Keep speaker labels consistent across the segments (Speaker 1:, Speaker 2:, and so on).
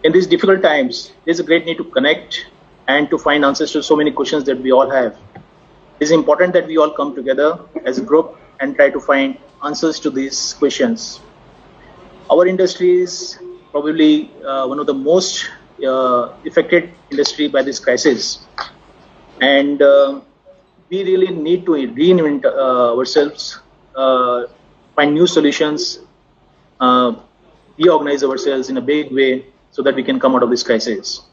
Speaker 1: In these difficult times, there's a great need to connect and to find answers to so many questions that we all have. It is important that we all come together as a group and try to find answers to these questions. Our industry is probably one of the most affected industry by this crisis, and we really need to reinvent ourselves, find new solutions, reorganize ourselves in a big way so that we can come out of this crisis.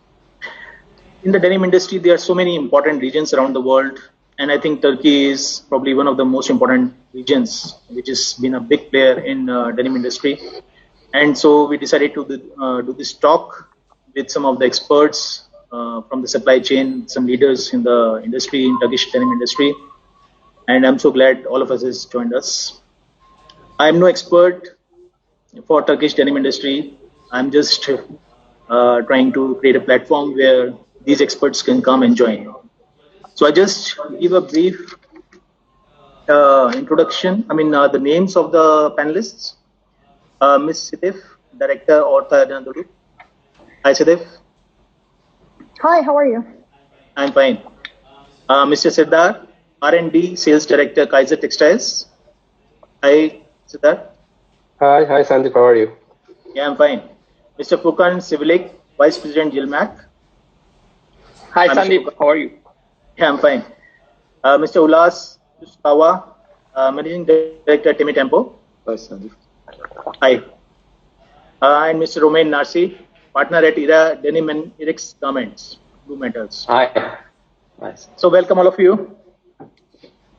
Speaker 1: In the denim industry, there are so many important regions around the world, and I think Turkey is probably one of the most important regions, which has been a big player in denim industry. And so we decided to do this talk with some of the experts from the supply chain, some leaders in the industry, in Turkish denim industry. And I'm so glad all of us has joined us. I'm no expert for Turkish denim industry. I'm just trying to create a platform where these experts can come and join. So I just give a brief introduction. The names of the panelists. Ms. Sidif, Director, Orta Anadolu. Hi, Sidif.
Speaker 2: Hi, how are you?
Speaker 1: I'm fine. Mr. Siddhar, R&D Sales Director, Kaiser Textiles. Hi, Siddhar.
Speaker 3: Hi, Sandeep. How are you?
Speaker 1: Yeah, I'm fine. Mr. Furkan Sivilik, Vice President, Gilmac.
Speaker 4: Hi, Sandeep. How are you?
Speaker 1: Yeah, I'm fine. Mr. Ulas Tuskawa, Managing Director, Temi Tempo.
Speaker 3: Hi, Sandeep.
Speaker 1: Hi. And Mr. Romain Narsi, Partner at IRA Denim and Irix Garments, Blue Metals.
Speaker 3: Hi. Nice.
Speaker 1: So welcome all of you.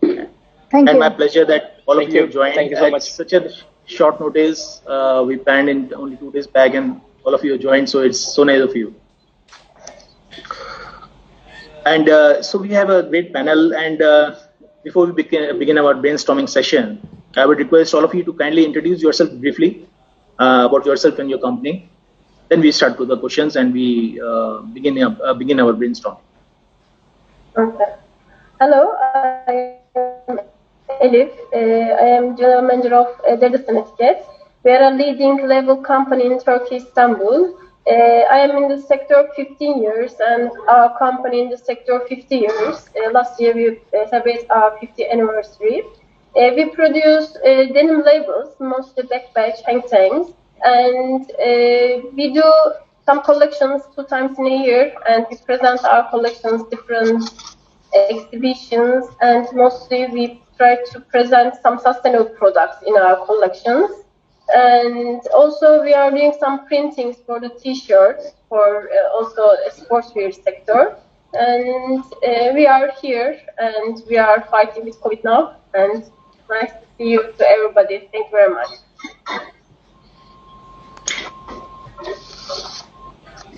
Speaker 2: Thank you.
Speaker 1: My pleasure that all of you have joined.
Speaker 4: Thank you so much.
Speaker 1: Such a short notice. We planned in only 2 days back, and all of you joined. So it's so nice of you. And so we have a great panel. And before we begin our brainstorming session, I would request all of you to kindly introduce yourself briefly about yourself and your company. Then we start with the questions and we begin our brainstorming.
Speaker 5: Okay. Hello, I am Elif. I am General Manager of Redesign. We are a leading label company in Turkey, Istanbul. I am in the sector 15 years and our company in the sector 50 years. Last year we celebrated our 50th anniversary. We produce denim labels, mostly backpatch, hang tags, and we do some collections 2 times in a year, and we present our collections different exhibitions, and mostly we try to present some sustainable products in our collections. And also we are doing some printings for the t-shirts for also a sportswear sector. And we are here and we are fighting with COVID now. And nice to see you to everybody. Thank you very much.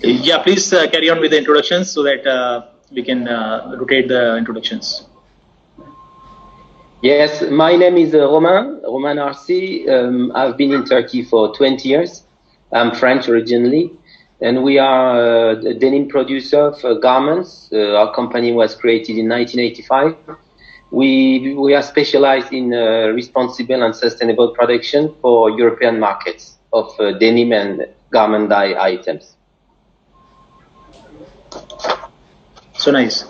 Speaker 1: Yeah, please carry on with the introductions so that we can rotate the introductions.
Speaker 3: Yes, my name is Romain Arsi. I've been in Turkey for 20 years. I'm French originally, and we are a denim producer for garments. Our company was created in 1985. We are specialized in responsible and sustainable production for European markets of denim and garment dye items.
Speaker 1: So nice.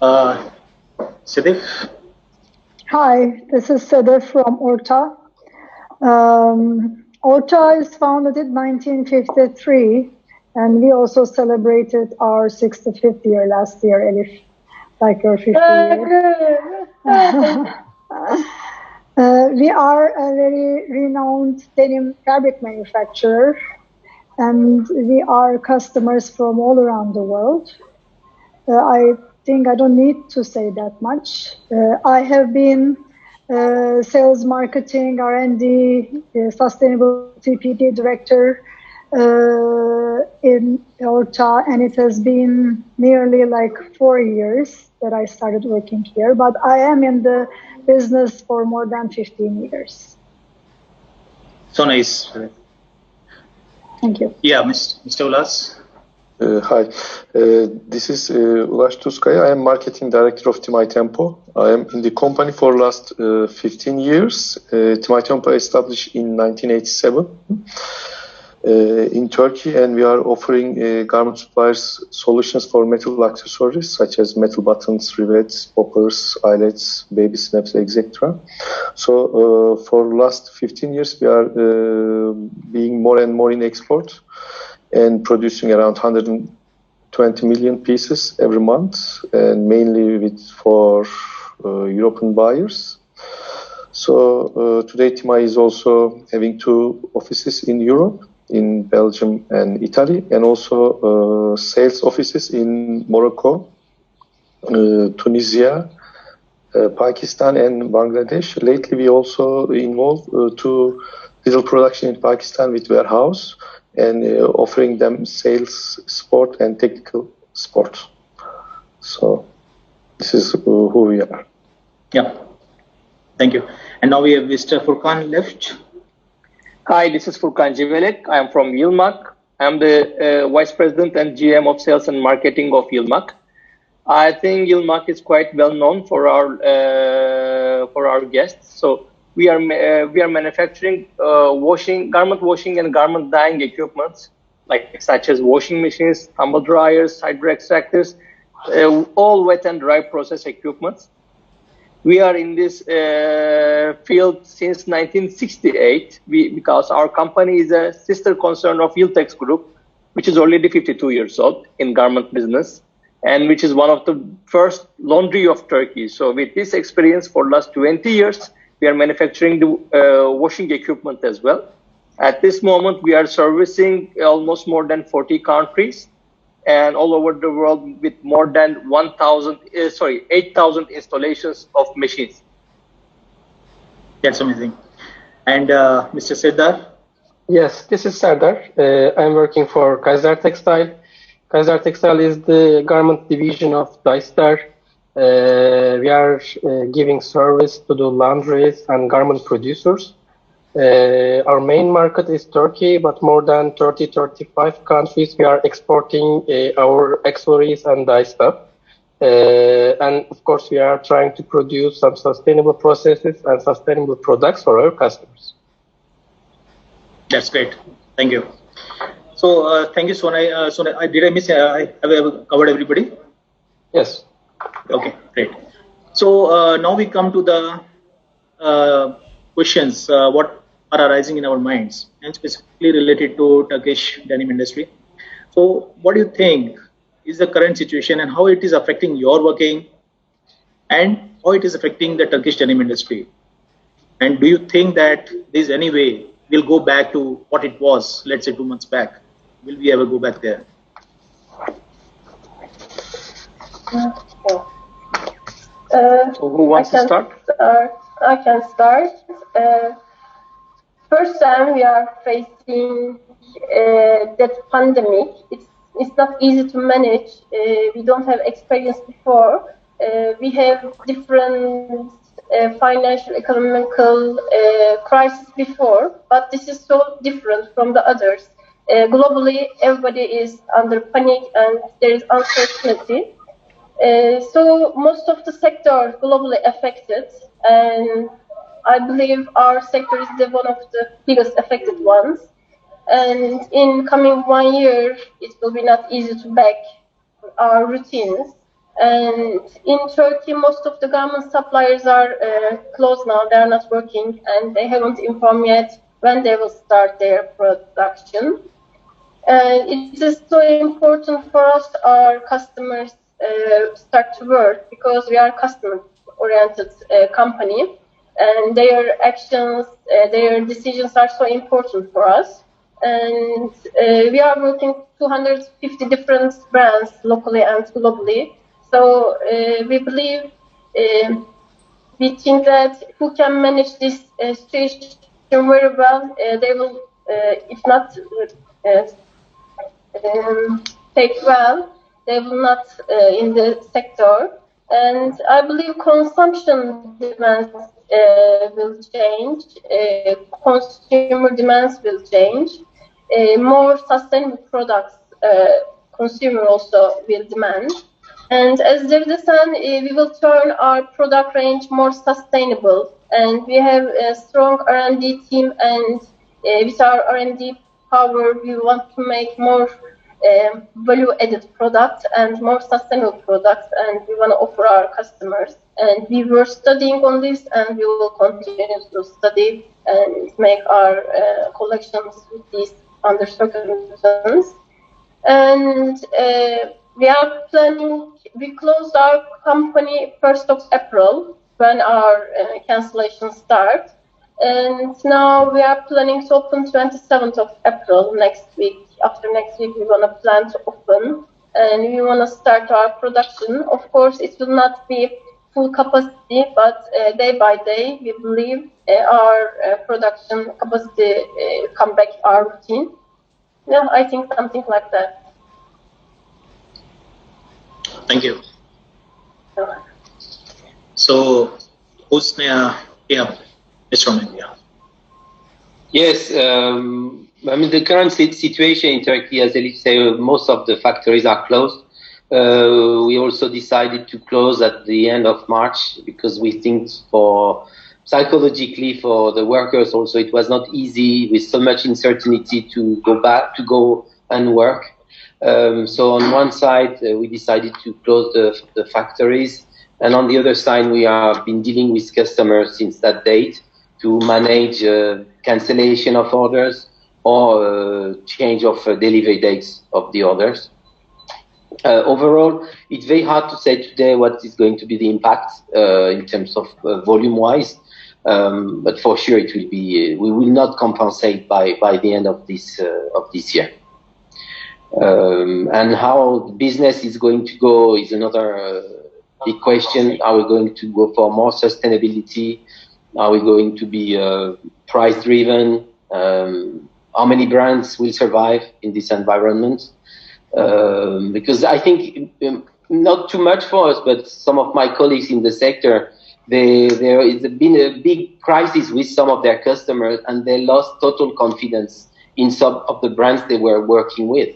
Speaker 1: Sidif?
Speaker 2: Hi, this is Sedef from Orta. Orta is founded in 1953, and we also celebrated our 65th year last year, Elif, like your 50th year. We are a very renowned denim fabric manufacturer, and we are customers from all around the world. I think I don't need to say that much. I have been sales, marketing, R&D, sustainability PD director in Orta, and it has been nearly like 4 years that I started working here, but I am in the business for more than 15 years.
Speaker 1: So nice.
Speaker 2: Thank you.
Speaker 1: Yeah, Mr. Ulas.
Speaker 6: Hi, this is Ulaş Tuskaya. I am Marketing Director of Temi Tempo. I am in the company for last 15 years. Temi Tempo established in 1987. in Turkey, and we are offering garment suppliers solutions for metal accessories such as metal buttons, rivets, poppers, eyelets, baby snaps, etc. So for last 15 years, we are being more and more in export and producing around 120 million pieces every month, and mainly for European buyers. So today, Timay is also having 2 offices in Europe, in Belgium and Italy, and also sales offices in Morocco, Tunisia, Pakistan, and Bangladesh. Lately, we also involved to digital production in Pakistan with warehouse and offering them sales support and technical support. So this is who we are.
Speaker 1: Yeah. Thank you. And now we have Mr. Furkan left.
Speaker 4: Hi, this is Furkan Civelek. I am from Yılmak. I am the Vice President and GM of Sales and Marketing of Yılmak. I think Yılmak is quite well known for our guests. So we are manufacturing garment washing and garment dyeing equipment, such as washing machines, tumble dryers, hydro extractors, all wet and dry process equipment. We are in this field since 1968 because our company is a sister concern of Yıltex Group, which is already 52 years old in garment business, and which is one of the first laundry of Turkey. So with this experience for last 20 years, we are manufacturing the washing equipment as well. At this moment, we are servicing almost more than 40 countries and all over the world with more than 8,000 installations of machines.
Speaker 1: That's amazing. And Mr. Serdar?
Speaker 7: Yes, this is Serdar. I'm working for Kaiser Textile. Kaiser Textile is the garment division of Dystar. We are giving service to the laundries and garment producers. Our main market is Turkey, but more than 35 countries we are exporting our accessories and dye stuff. And of course, we are trying to produce some sustainable processes and sustainable products for our customers.
Speaker 1: That's great. Thank you. So thank you, Sonai. Did I miss? I have covered everybody?
Speaker 7: Yes.
Speaker 1: Okay, great. So now we come to the questions. What are arising in our minds, and specifically related to Turkish denim industry. So what do you think is the current situation and how it is affecting your working and how it is affecting the Turkish denim industry? And do you think that there's any way we'll go back to what it was, let's say 2 months back? Will we ever go back there?
Speaker 4: So who wants to start?
Speaker 5: I can start. First time we are facing that pandemic. It's not easy to manage. We don't have experience before. We have different financial, economical crisis before, but this is so different from the others. Globally, everybody is under panic and there is uncertainty. So most of the sectors globally affected, and I believe our sector is one of the biggest affected ones. And in coming 1 year, it will be not easy to back our routines. And in Turkey, most of the garment suppliers are closed now. They are not working, and they haven't informed yet when they will start their production. And it is so important for us, our customers, start to work because we are a customer-oriented company. And their actions, their decisions are so important for us. And we are working 250 different brands locally and globally. So we believe, we think that who can manage this situation very well, they will, if not take well, they will not in the sector. And I believe consumption demands will change, consumer demands will change, more sustainable products consumer also will demand. And as Redesign, we will turn our product range more sustainable. And we have a strong R&D team, and with our R&D However, we want to make more value-added products and more sustainable products, and we want to offer our customers. And we were studying on this, and we will continue to study and make our collections with these under circumstances. And we are planning. We closed our company 1st of April when our cancellation starts. And now we are planning to open 27th of April next week. After next week, we want to plan to open, and we want to start our production. Of course, it will not be full capacity, but day by day, we believe our production capacity come back our routine. Yeah, I think something like that.
Speaker 1: Thank you. So, Husna, yeah, it's from India.
Speaker 3: Yes, I mean, the current situation in Turkey, as Elif said, most of the factories are closed. We also decided to close at the end of March because we think psychologically for the workers also, it was not easy with so much uncertainty to go and work. So on one side, we decided to close the factories. And on the other side, we have been dealing with customers since that date to manage cancellation of orders or change of delivery dates of the orders. Overall, it's very hard to say today what is going to be the impact in terms of volume-wise, but for sure it will be. We will not compensate by the end of this year. And how business is going to go is another big question. Are we going to go for more sustainability? Are we going to be price-driven? How many brands will survive in this environment? Because I think not too much for us, but some of my colleagues in the sector, there has been a big crisis with some of their customers, and they lost total confidence in some of the brands they were working with.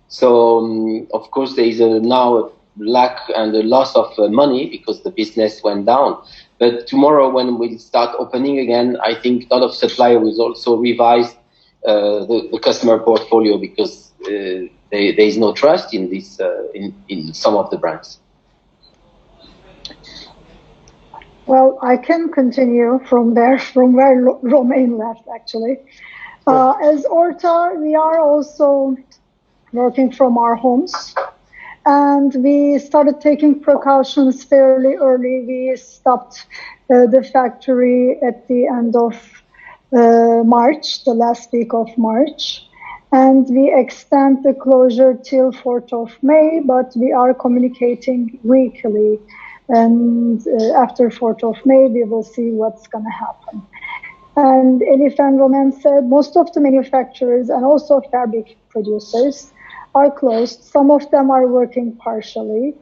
Speaker 3: So, of course, there is now a lack and a loss of money because the business went down. But tomorrow, when we start opening again, I think a lot of suppliers will also revise the customer portfolio because there is no trust in this in some of the brands.
Speaker 2: Well, I can continue from there, from where Romain left, actually. As Orta, we are also working from our homes. And we started taking precautions fairly early. We stopped the factory at the end of March, the last week of March. And we extend the closure till 4th of May, but we are communicating weekly. And after 4th of May, we will see what's going to happen. And Elif and Roman said most of the manufacturers and also fabric producers are closed. Some of them are working partially.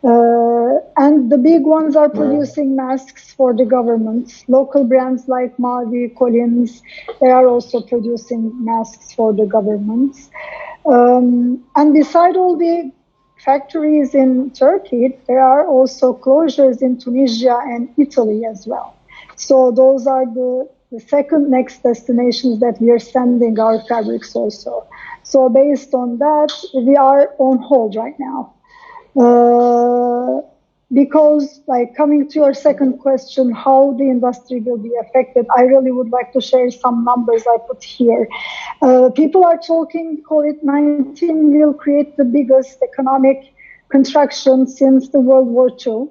Speaker 2: And the big ones are producing masks for the government. Local brands like Mavi, Collins, they are also producing masks for the governments. And beside all the factories in Turkey, there are also closures in Tunisia and Italy as well. So those are the second next destinations that we are sending our fabrics also. So based on that, we are on hold right now. Because, like, coming to your second question, how the industry will be affected, I really would like to share some numbers I put here. People are talking COVID-19 will create the biggest economic contraction since the World War II.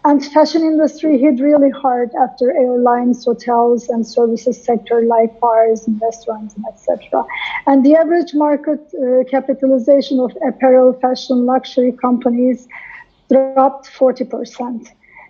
Speaker 2: And fashion industry hit really hard after airlines, hotels, and services sector like bars and restaurants, and etc. And the average market capitalization of apparel, fashion, luxury companies dropped 40%.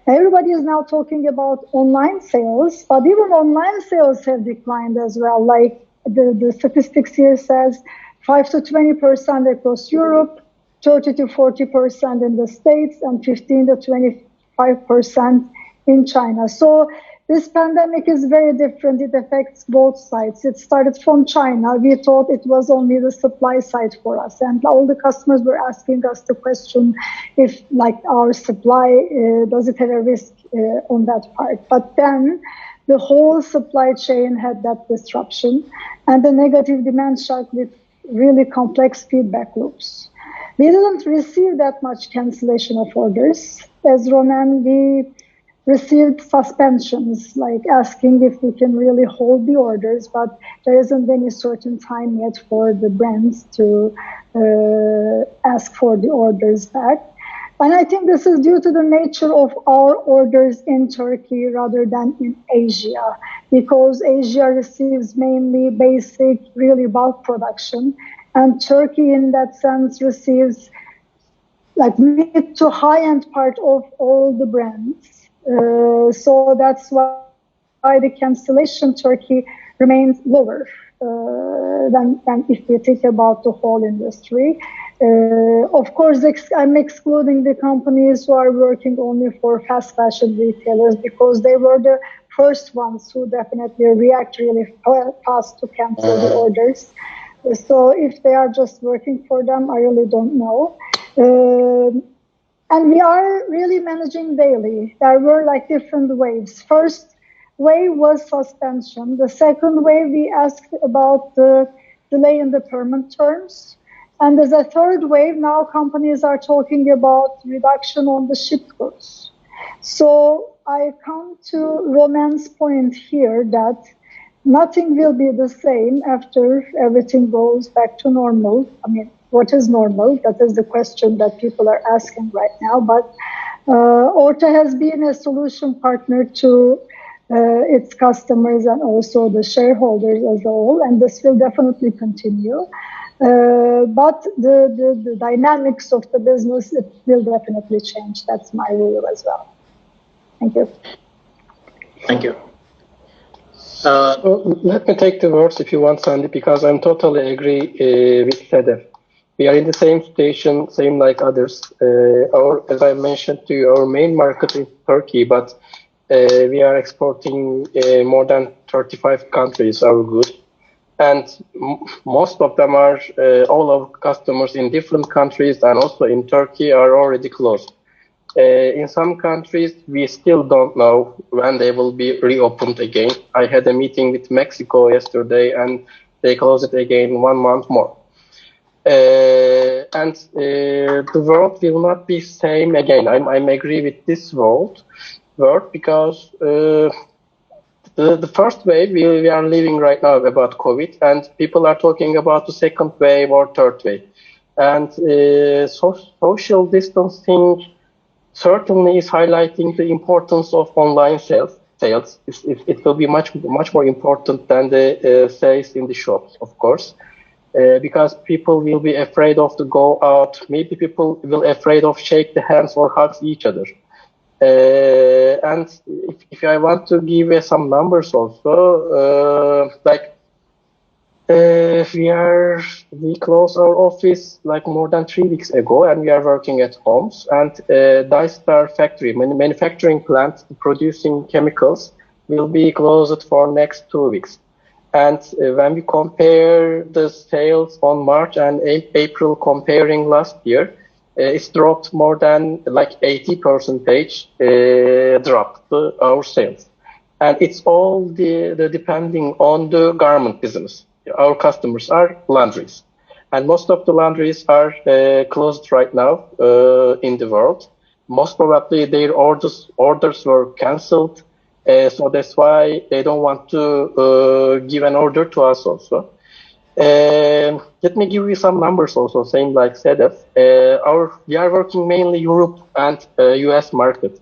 Speaker 2: Everybody is now talking about online sales, but even online sales have declined as well. Like the statistics here says 5 to 20% across Europe, 30 to 40% in the States, and 15 to 25% in China. So this pandemic is very different. It affects both sides. It started from China. We thought it was only the supply side for us. And all the customers were asking us the question if, like, our supply, does it have a risk on that part? But then the whole supply chain had that disruption and the negative demand shock with really complex feedback loops. We didn't receive that much cancellation of orders. As Roman, we received suspensions, like asking if we can really hold the orders, but there isn't any certain time yet for the brands to ask for the orders back. And I think this is due to the nature of our orders in Turkey rather than in Asia, because Asia receives mainly basic, really bulk production, and Turkey in that sense receives like mid to high-end part of all the brands. So that's why the cancellation Turkey remains lower than if we think about the whole industry. Of course, I'm excluding the companies who are working only for fast fashion retailers because they were the first ones who definitely react really fast to cancel the orders. So if they are just working for them, I really don't know. And we are really managing daily. There were like different waves. First wave was suspension. The second wave, we asked about the delay in the payment terms. And there's a third wave. Now companies are talking about reduction on the shipped goods. So I come to Roman's point here that nothing will be the same after everything goes back to normal. I mean, what is normal? That is the question that people are asking right now. But Orta has been a solution partner to its customers and also the shareholders as a whole, and this will definitely continue. But the dynamics of the business, it will definitely change. That's my view as well. Thank you.
Speaker 1: Thank you.
Speaker 7: Let me take the words if you want, Sandy, because I'm totally agree with Sedef. We are in the same situation, same like others. As I mentioned to you, our main market is Turkey, but we are exporting more than 35 countries our goods. And most of them are, all our customers in different countries and also in Turkey are already closed. In some countries, we still don't know when they will be reopened again. I had a meeting with Mexico yesterday and they closed it again 1 month more. And the world will not be same again. I'm agree with this world because the first wave we are living right now about COVID, and people are talking about the second wave or third wave. And social distancing certainly is highlighting the importance of online sales. It will be much more important than the sales in the shops, of course, because people will be afraid of to go out. Maybe people will afraid of shake the hands or hug each other. And if I want to give some numbers also, we closed our office like more than 3 weeks ago, and we are working at homes. And Dystar factory, manufacturing plant producing chemicals, will be closed for next 2 weeks. And when we compare the sales on March and April comparing last year, it's dropped more than like 80% dropped our sales. And it's all the depending on the garment business. Our customers are laundries. And most of the laundries are closed right now in the world. Most probably their orders were cancelled. So that's why they don't want to give an order to us also. Let me give you some numbers also, same like Sedef. We are working mainly Europe and US market.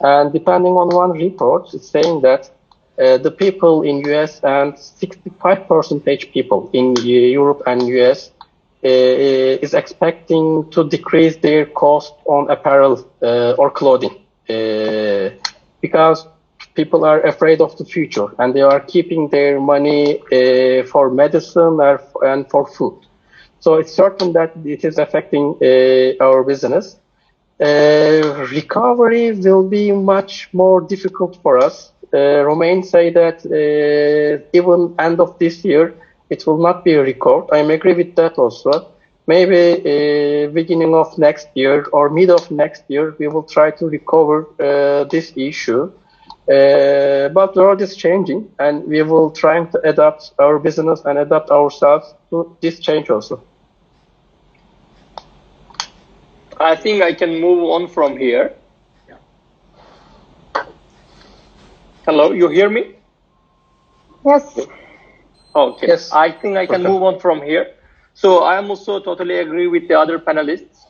Speaker 7: And depending on one report, it's saying that the people in US and 65% people in Europe and US is expecting to decrease their cost on apparel or clothing because people are afraid of the future and they are keeping their money for medicine and for food. So it's certain that it is affecting our business. Recovery will be much more difficult for us. Romain say that even end of this year, it will not be a record. I agree with that also. Maybe beginning of next year or mid of next year, we will try to recover this issue. But the world is changing, and we will try to adapt our business and adapt ourselves to this change also.
Speaker 4: I think I can move on from here. Hello, you hear me?
Speaker 2: Yes.
Speaker 4: Okay.
Speaker 7: Yes.
Speaker 4: I think I can move on from here. So I am also totally agree with the other panelists.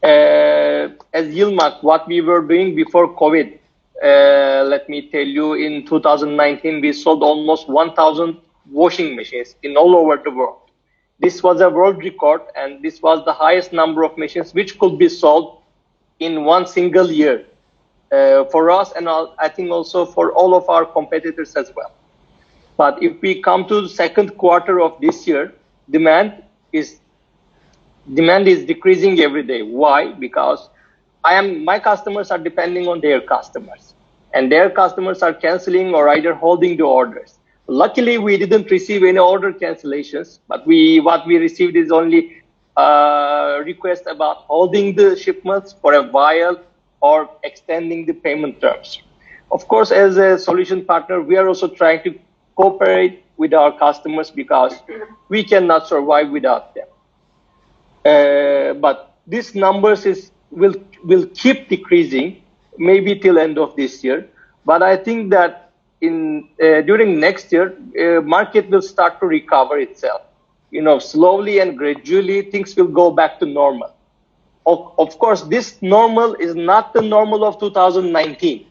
Speaker 4: As Yilmaz, what we were doing before COVID, let me tell you, in 2019, we sold almost 1,000 washing machines in all over the world. This was a world record, and this was the highest number of machines which could be sold in one single year for us, and I think also for all of our competitors as well. But if we come to the second quarter of this year, demand is decreasing every day. Why? Because my customers are depending on their customers, and their customers are canceling or either holding the orders. Luckily, we didn't receive any order cancellations, but what we received is only requests about holding the shipments for a while or extending the payment terms. Of course, as a solution partner, we are also trying to cooperate with our customers because we cannot survive without them. But these numbers will keep decreasing, maybe till end of this year. But I think that during next year, market will start to recover itself. Slowly and gradually, things will go back to normal. Of course, this normal is not the normal of 2019.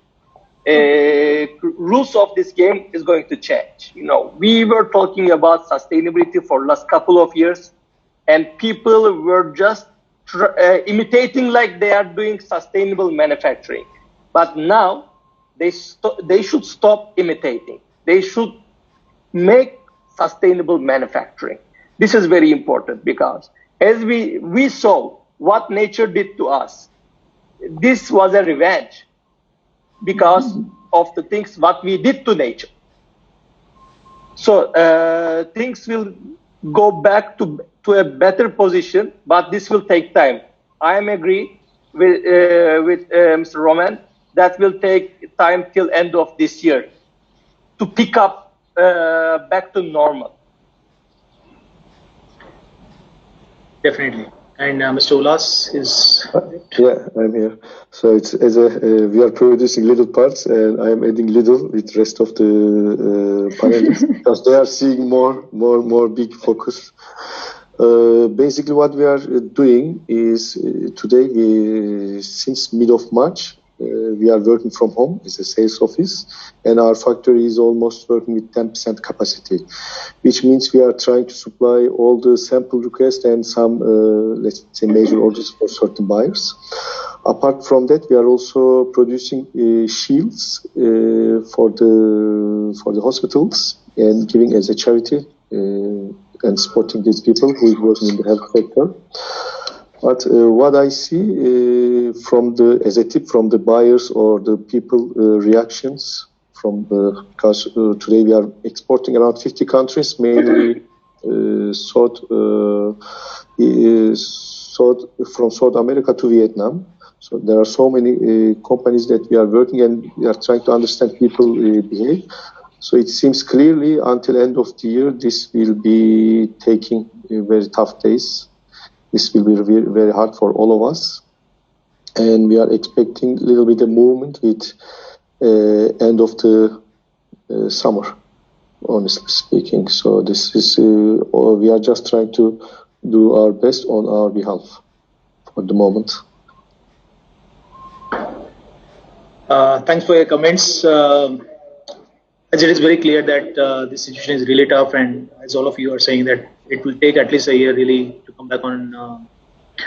Speaker 4: Rules of this game is going to change. We were talking about sustainability for last couple of years, and people were just imitating like they are doing sustainable manufacturing. But now they should stop imitating. They should make sustainable manufacturing. This is very important because as we saw what nature did to us, this was a revenge because of the things what we did to nature. So things will go back to a better position, but this will take time. I am agree with Mr. Roman that will take time till end of this year to pick up back to normal.
Speaker 1: Definitely. And Mr. Ulas is...
Speaker 6: Yeah, I'm here. So it's we are producing little parts, and I am adding little with rest of the panelists because they are seeing more big focus. Basically, what we are doing is today, since mid of March, we are working from home as a sales office, and our factory is almost working with 10% capacity, which means we are trying to supply all the sample requests and some, let's say, major orders for certain buyers. Apart from that, we are also producing shields for the hospitals and giving as a charity and supporting these people who are working in the health sector. But what I see as a tip from the buyers or the people reactions because today we are exporting around 50 countries, mainly sold from South America to Vietnam. So there are so many companies that we are working, and we are trying to understand people behave. So it seems clearly until end of the year, this will be taking very tough days. This will be very, very hard for all of us. And we are expecting a little bit of movement with end of the summer, honestly speaking. So this is, we are just trying to do our best on our behalf for the moment.
Speaker 1: Thanks for your comments. As it is very clear that this situation is really tough, and as all of you are saying that it will take at least a year really to come back on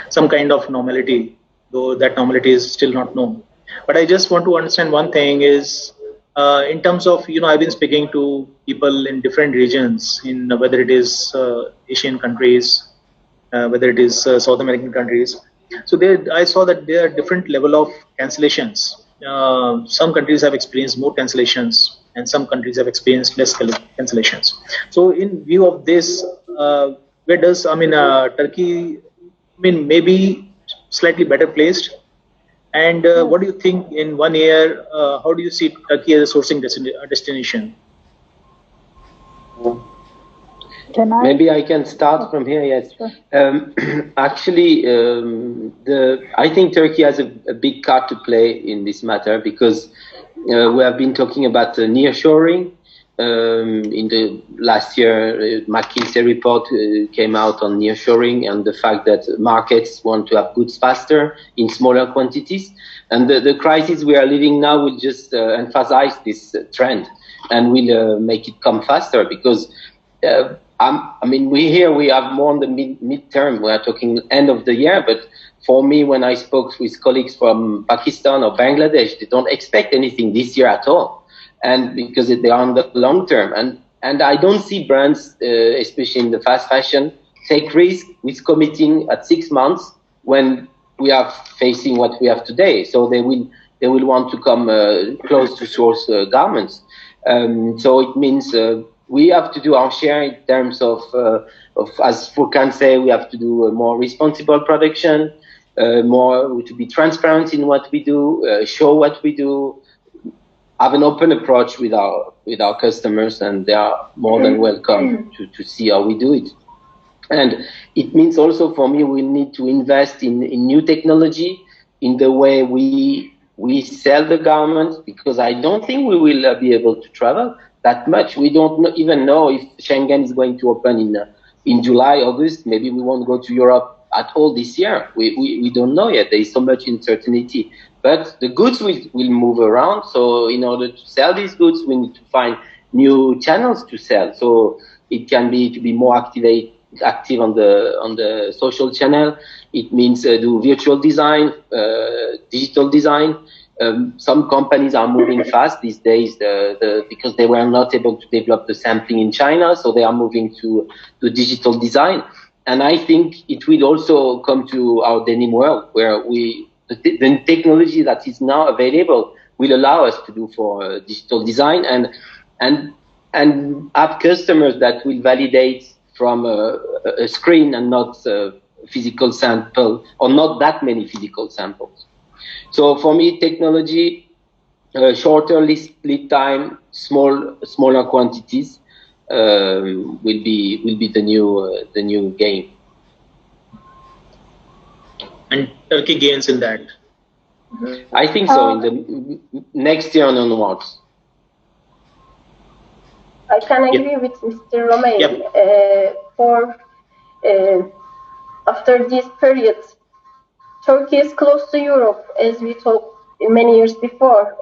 Speaker 1: some kind of normality, though that normality is still not known. But I just want to understand one thing is in terms of, I've been speaking to people in different regions, in whether it is Asian countries, whether it is South American countries. So I saw that there are different level of cancellations. Some countries have experienced more cancellations, and some countries have experienced less cancellations. So in view of this, where does, Turkey, maybe slightly better placed, And what do you think in 1 year? How do you see Turkey as a sourcing destination?
Speaker 3: Maybe I can start from here. Yes, actually, I think Turkey has a big card to play in this matter because we have been talking about nearshoring. In the last year, McKinsey report came out on nearshoring and the fact that markets want to have goods faster in smaller quantities. And the crisis we are living now will just emphasize this trend and will make it come faster because I mean, we have more on the midterm. We are talking end of the year, but for me, when I spoke with colleagues from Pakistan or Bangladesh, they don't expect anything this year at all. And because they are on the long term, and I don't see brands, especially in the fast fashion, take risk with committing at 6 months when we are facing what we have today. So they will want to come close to source garments. So it means we have to do our share in terms of as Furkan say, we have to do a more responsible production, more to be transparent in what we do, show what we do. Have an open approach with our customers, and they are more than welcome to see how we do it. And it means also for me we need to invest in new technology in the way we sell the garments, because I don't think we will be able to travel that much. We don't even know if Schengen is going to open in July, August. Maybe we won't go to Europe at all this year. We don't know yet. There is so much uncertainty. But the goods will move around. So in order to sell these goods, we need to find new channels to sell. So it can be to be more active on the social channel. It means do virtual design, digital design. Some companies are moving fast these days because they were not able to develop the sampling in China. So they are moving to digital design. And I think it will also come to our denim world where the technology that is now available will allow us to do for digital design and have customers that will validate from a screen and not a physical sample, or not that many physical samples. So for me, technology, shorter lead time, smaller quantities will be the new game.
Speaker 1: And Turkey gains in that.
Speaker 3: I think so. In the next year onwards.
Speaker 5: I can agree with Mr. Romain. After this period, Turkey is close to Europe, as we talked many years before.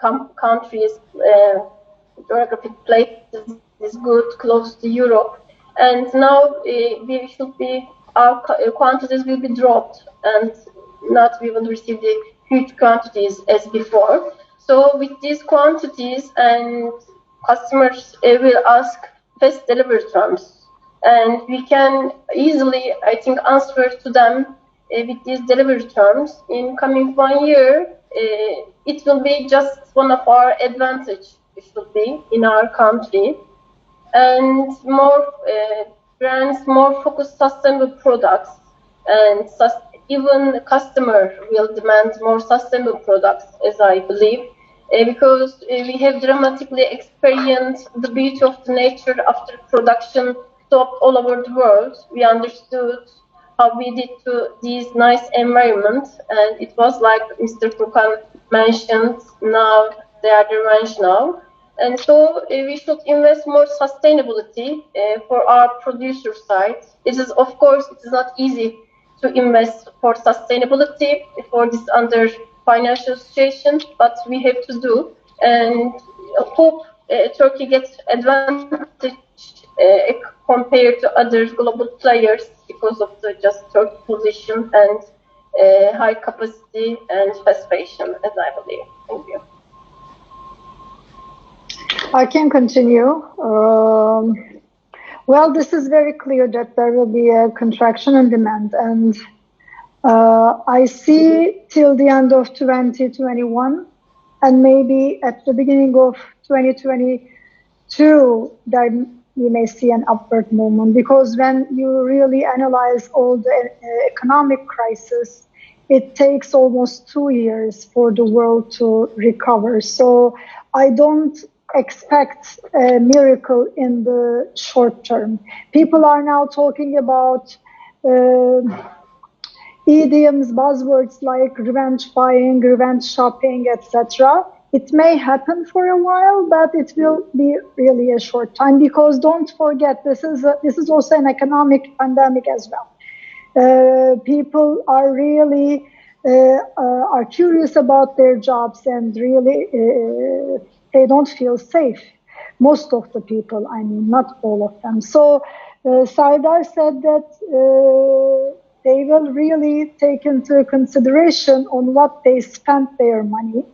Speaker 5: Our country's geographic place is good, close to Europe, and now our quantities will be dropped, and not we will receive the huge quantities as before. So with these quantities, and customers will ask fast delivery terms, and we can easily, I think, answer to them with these delivery terms. In coming 1 year, it will be just one of our advantage. It should be in our country, and more brands more focused sustainable products, and even the customer will demand more sustainable products, as I believe, because we have dramatically experienced the beauty of the nature after production stopped all over the world. We understood how we did to these nice environments, and it was like Mr. Furkan mentioned, now they are the range now. And so we should invest more sustainability for our producer side. It is, of course, it is not easy to invest for sustainability for this under financial situation, but we have to do, and hope Turkey gets advantage compared to other global players because of the just Turkey position and high capacity and fast fashion, as I believe. Thank you.
Speaker 2: I can continue. Well, this is very clear that there will be a contraction in demand, and I see till the end of 2021, and maybe at the beginning of 2022, that we may see an upward movement, because when you really analyze all the economic crisis it takes almost 2 years for the world to recover. So I don't expect a miracle in the short term. People are now talking about idioms, buzzwords like revenge buying, revenge shopping, etc. It may happen for a while, but it will be really a short time, because don't forget, this is also an economic pandemic as well. People are really are curious about their jobs, and really they don't feel safe. Most of the people, I mean, not all of them. So Sardar said that they will really take into consideration on what they spent their money.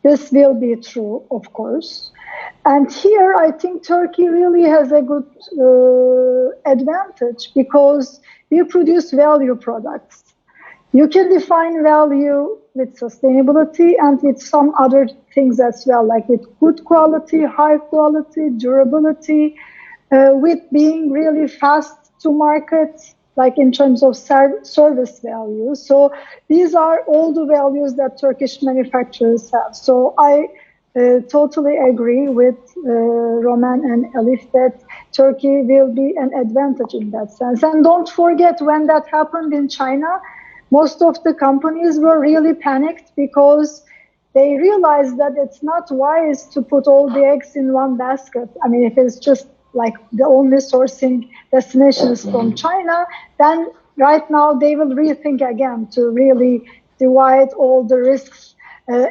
Speaker 2: This will be true, of course. And here, I think Turkey really has a good advantage, because we produce value products. You can define value with sustainability and with some other things as well, like with good quality, high quality, durability, with being really fast to market, like in terms of service value. So these are all the values that Turkish manufacturers have. So I totally agree with Roman and Elif that Turkey will be an advantage in that sense. And don't forget, when that happened in China, most of the companies were really panicked, because they realized that it's not wise to put all the eggs in one basket. I mean, if it's just like the only sourcing destinations from China, then right now they will rethink again to really divide all the risks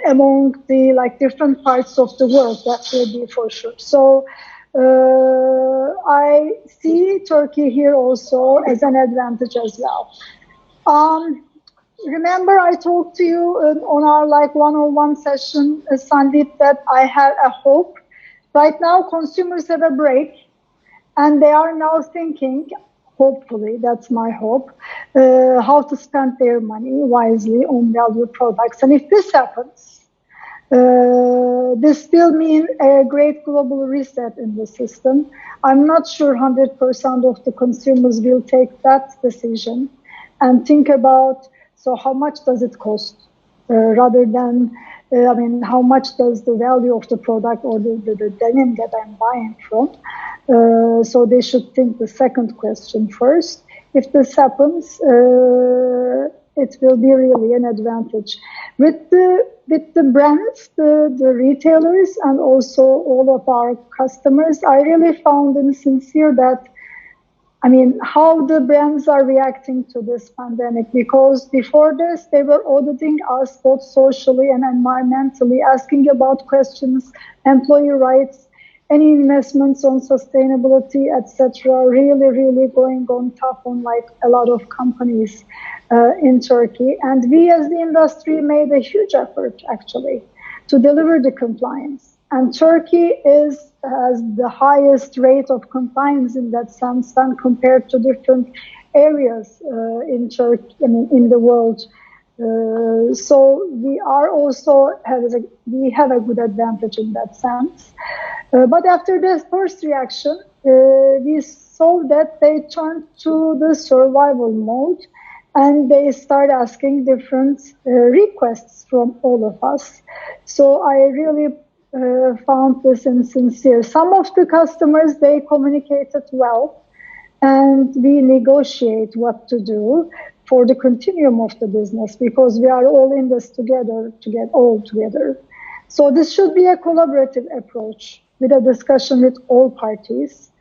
Speaker 2: among the different parts of the world. That will be for sure. So I see Turkey here also as an advantage as well. Remember, I talked to you on our one-on-one session, Sandeep, that I have a hope. Right now, consumers have a break, and they are now thinking, hopefully, that's my hope, how to spend their money wisely on value products. And if this happens, this will mean a great global reset in the system. I'm not sure 100% of the consumers will take that decision and think about, so how much does it cost, rather than, how much does the value of the product or the denim that I'm buying from. So they should think the second question first. If this happens, it will be really an advantage. With the brands, the retailers, and also all of our customers, I really found them sincere that, how the brands are reacting to this pandemic, because before this, they were auditing us both socially and environmentally, asking about questions, employee rights, any investments on sustainability, etc. Really, really going on top on a lot of companies in Turkey. And we as the industry made a huge effort, actually, to deliver the compliance. And Turkey has the highest rate of compliance in that sense when compared to different areas in Turkey, in the world. So we are also we have a good advantage in that sense. But after the first reaction, we saw that they turned to the survival mode, and they start asking different requests from all of us. So I really found this insincere. Some of the customers, they communicated well, and we negotiate what to do for the continuum of the business, because we are all in this together to get all together. So this should be a collaborative approach with a discussion with all parties.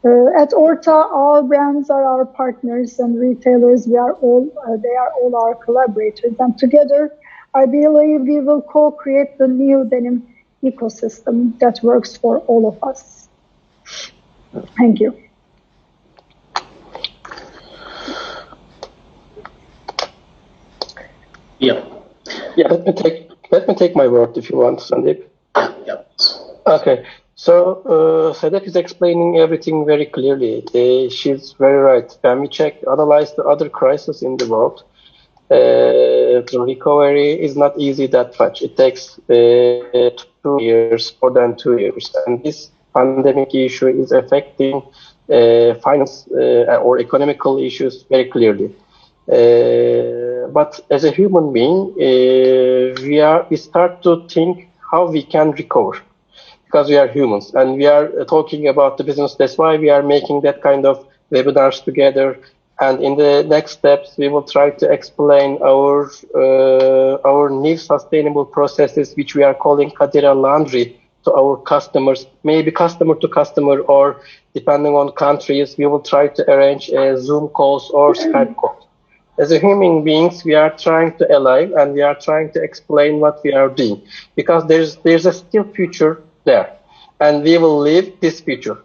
Speaker 2: At Orta, our brands are our partners, and retailers, they are all our collaborators. And together, I believe we will co-create the new denim ecosystem that works for all of us. Thank you.
Speaker 1: Yeah.
Speaker 7: Let me take my word if you want, Sandeep.
Speaker 1: Yeah.
Speaker 7: Okay. So Sedef is explaining everything very clearly. She's very right. When we analyze the other crises in the world, the recovery is not easy that much. It takes 2 years, more than 2 years. And this pandemic issue is affecting finance or economical issues very clearly. but as a human being, we start to think how we can recover, because we are humans and we are talking about the business. That's why we are making that kind of webinars together. And in the next steps, we will try to explain our new sustainable processes, which we are calling Kadira Laundry, to our customers, maybe customer to customer, or depending on countries, we will try to arrange Zoom calls or Skype calls. As a human beings, we are trying to alive and we are trying to explain what we are doing, because there's a still future there, and we will live this future.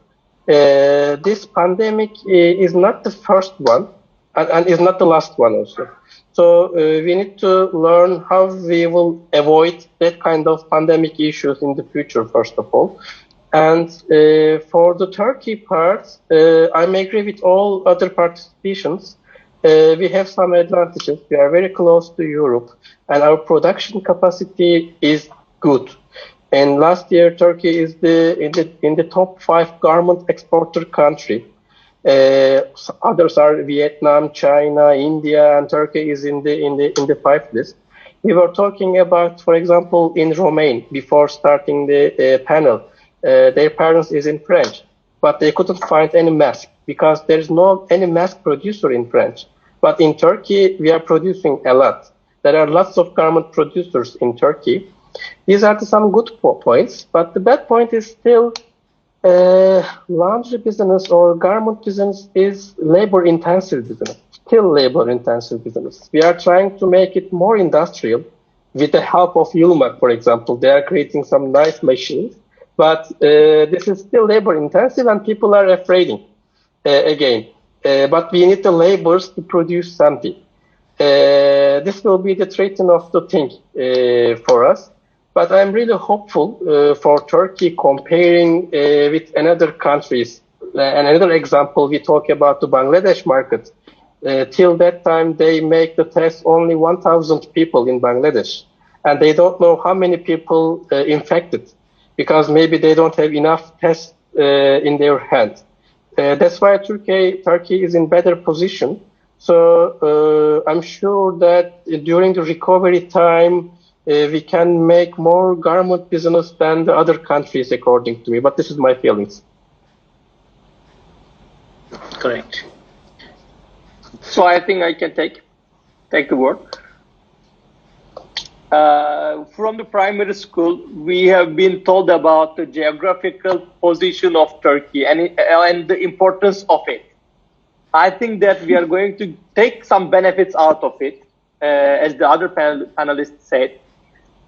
Speaker 7: This pandemic is not the first one, and is not the last one also. So we need to learn how we will avoid that kind of pandemic issues in the future, first of all. And for the Turkey part, I agree with all other participants. We have some advantages. We are very close to Europe, and our production capacity is good. And last year, Turkey is in the top 5 garment exporter country. Others are Vietnam, China, India, and Turkey is in the 5 list. We were talking about, for example, in Romain before starting the panel. Their parents is in French, but they couldn't find any mask because there's no any mask producer in French. But in Turkey, we are producing a lot. There are lots of garment producers in Turkey. These are some good points, but the bad point is still laundry business or garment business is labor-intensive business, still labor-intensive business. We are trying to make it more industrial with the help of Yulmak, for example. They are creating some nice machines, but this is still labor-intensive and people are afraid again. But we need the laborers to produce something. This will be the threaten of the thing for us. But I'm really hopeful for Turkey comparing with another countries. Another example, we talk about the Bangladesh market. Till that time, they make the test only 1,000 people in Bangladesh. And they don't know how many people infected, because maybe they don't have enough tests in their hand. That's why Turkey is in better position. So I'm sure that during the recovery time, we can make more garment business than the other countries, according to me. But this is my feelings.
Speaker 1: Correct.
Speaker 4: So I think I can take the word. From the primary school, we have been told about the geographical position of Turkey and the importance of it. I think that we are going to take some benefits out of it, as the other panelists said.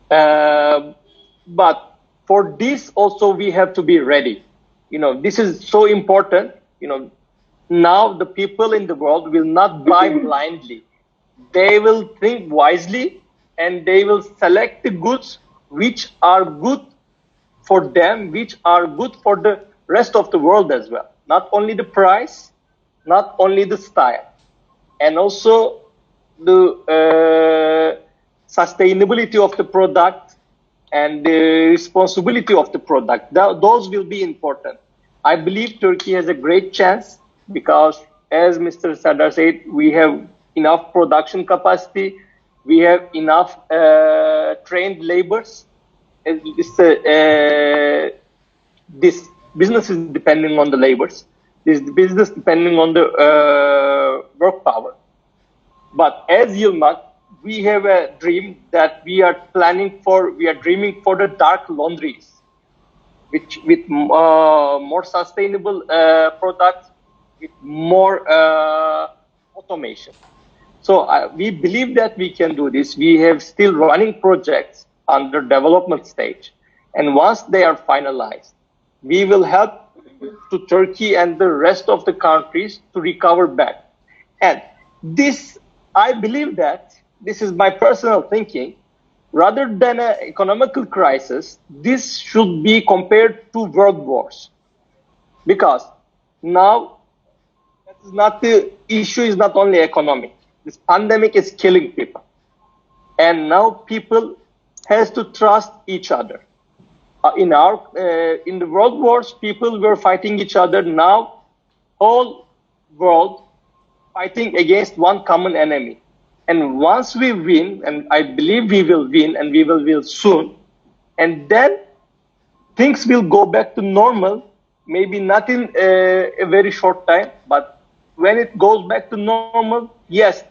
Speaker 4: But for this also we have to be ready. This is so important. Now the people in the world will not buy blindly. They will think wisely and they will select the goods which are good for them, which are good for the rest of the world as well. Not only the price, not only the style, and also the sustainability of the product and the responsibility of the product. Those will be important. I believe Turkey has a great chance because, as Mr. Sardar said, we have enough production capacity, we have enough trained laborers. This business is depending on the laborers. This business depending on the work power. But as Yılmaz, we have a dream that we are dreaming for the dark laundries, with more sustainable products, with more automation. So we believe that we can do this. We have still running projects under development stage. And once they are finalized, we will help to Turkey and the rest of the countries to recover back. And this, I believe that, this is my personal thinking, rather than an economical crisis, this should be compared to world wars. Because now, the issue is not only economic. This pandemic is killing people. And now people has to trust each other. In the world wars, people were fighting each other. Now, whole world fighting against one common enemy. And once we win, and I believe we will win, and we will win soon, and then things will go back to normal, maybe not in a very short time, but when it goes back to normal, yes,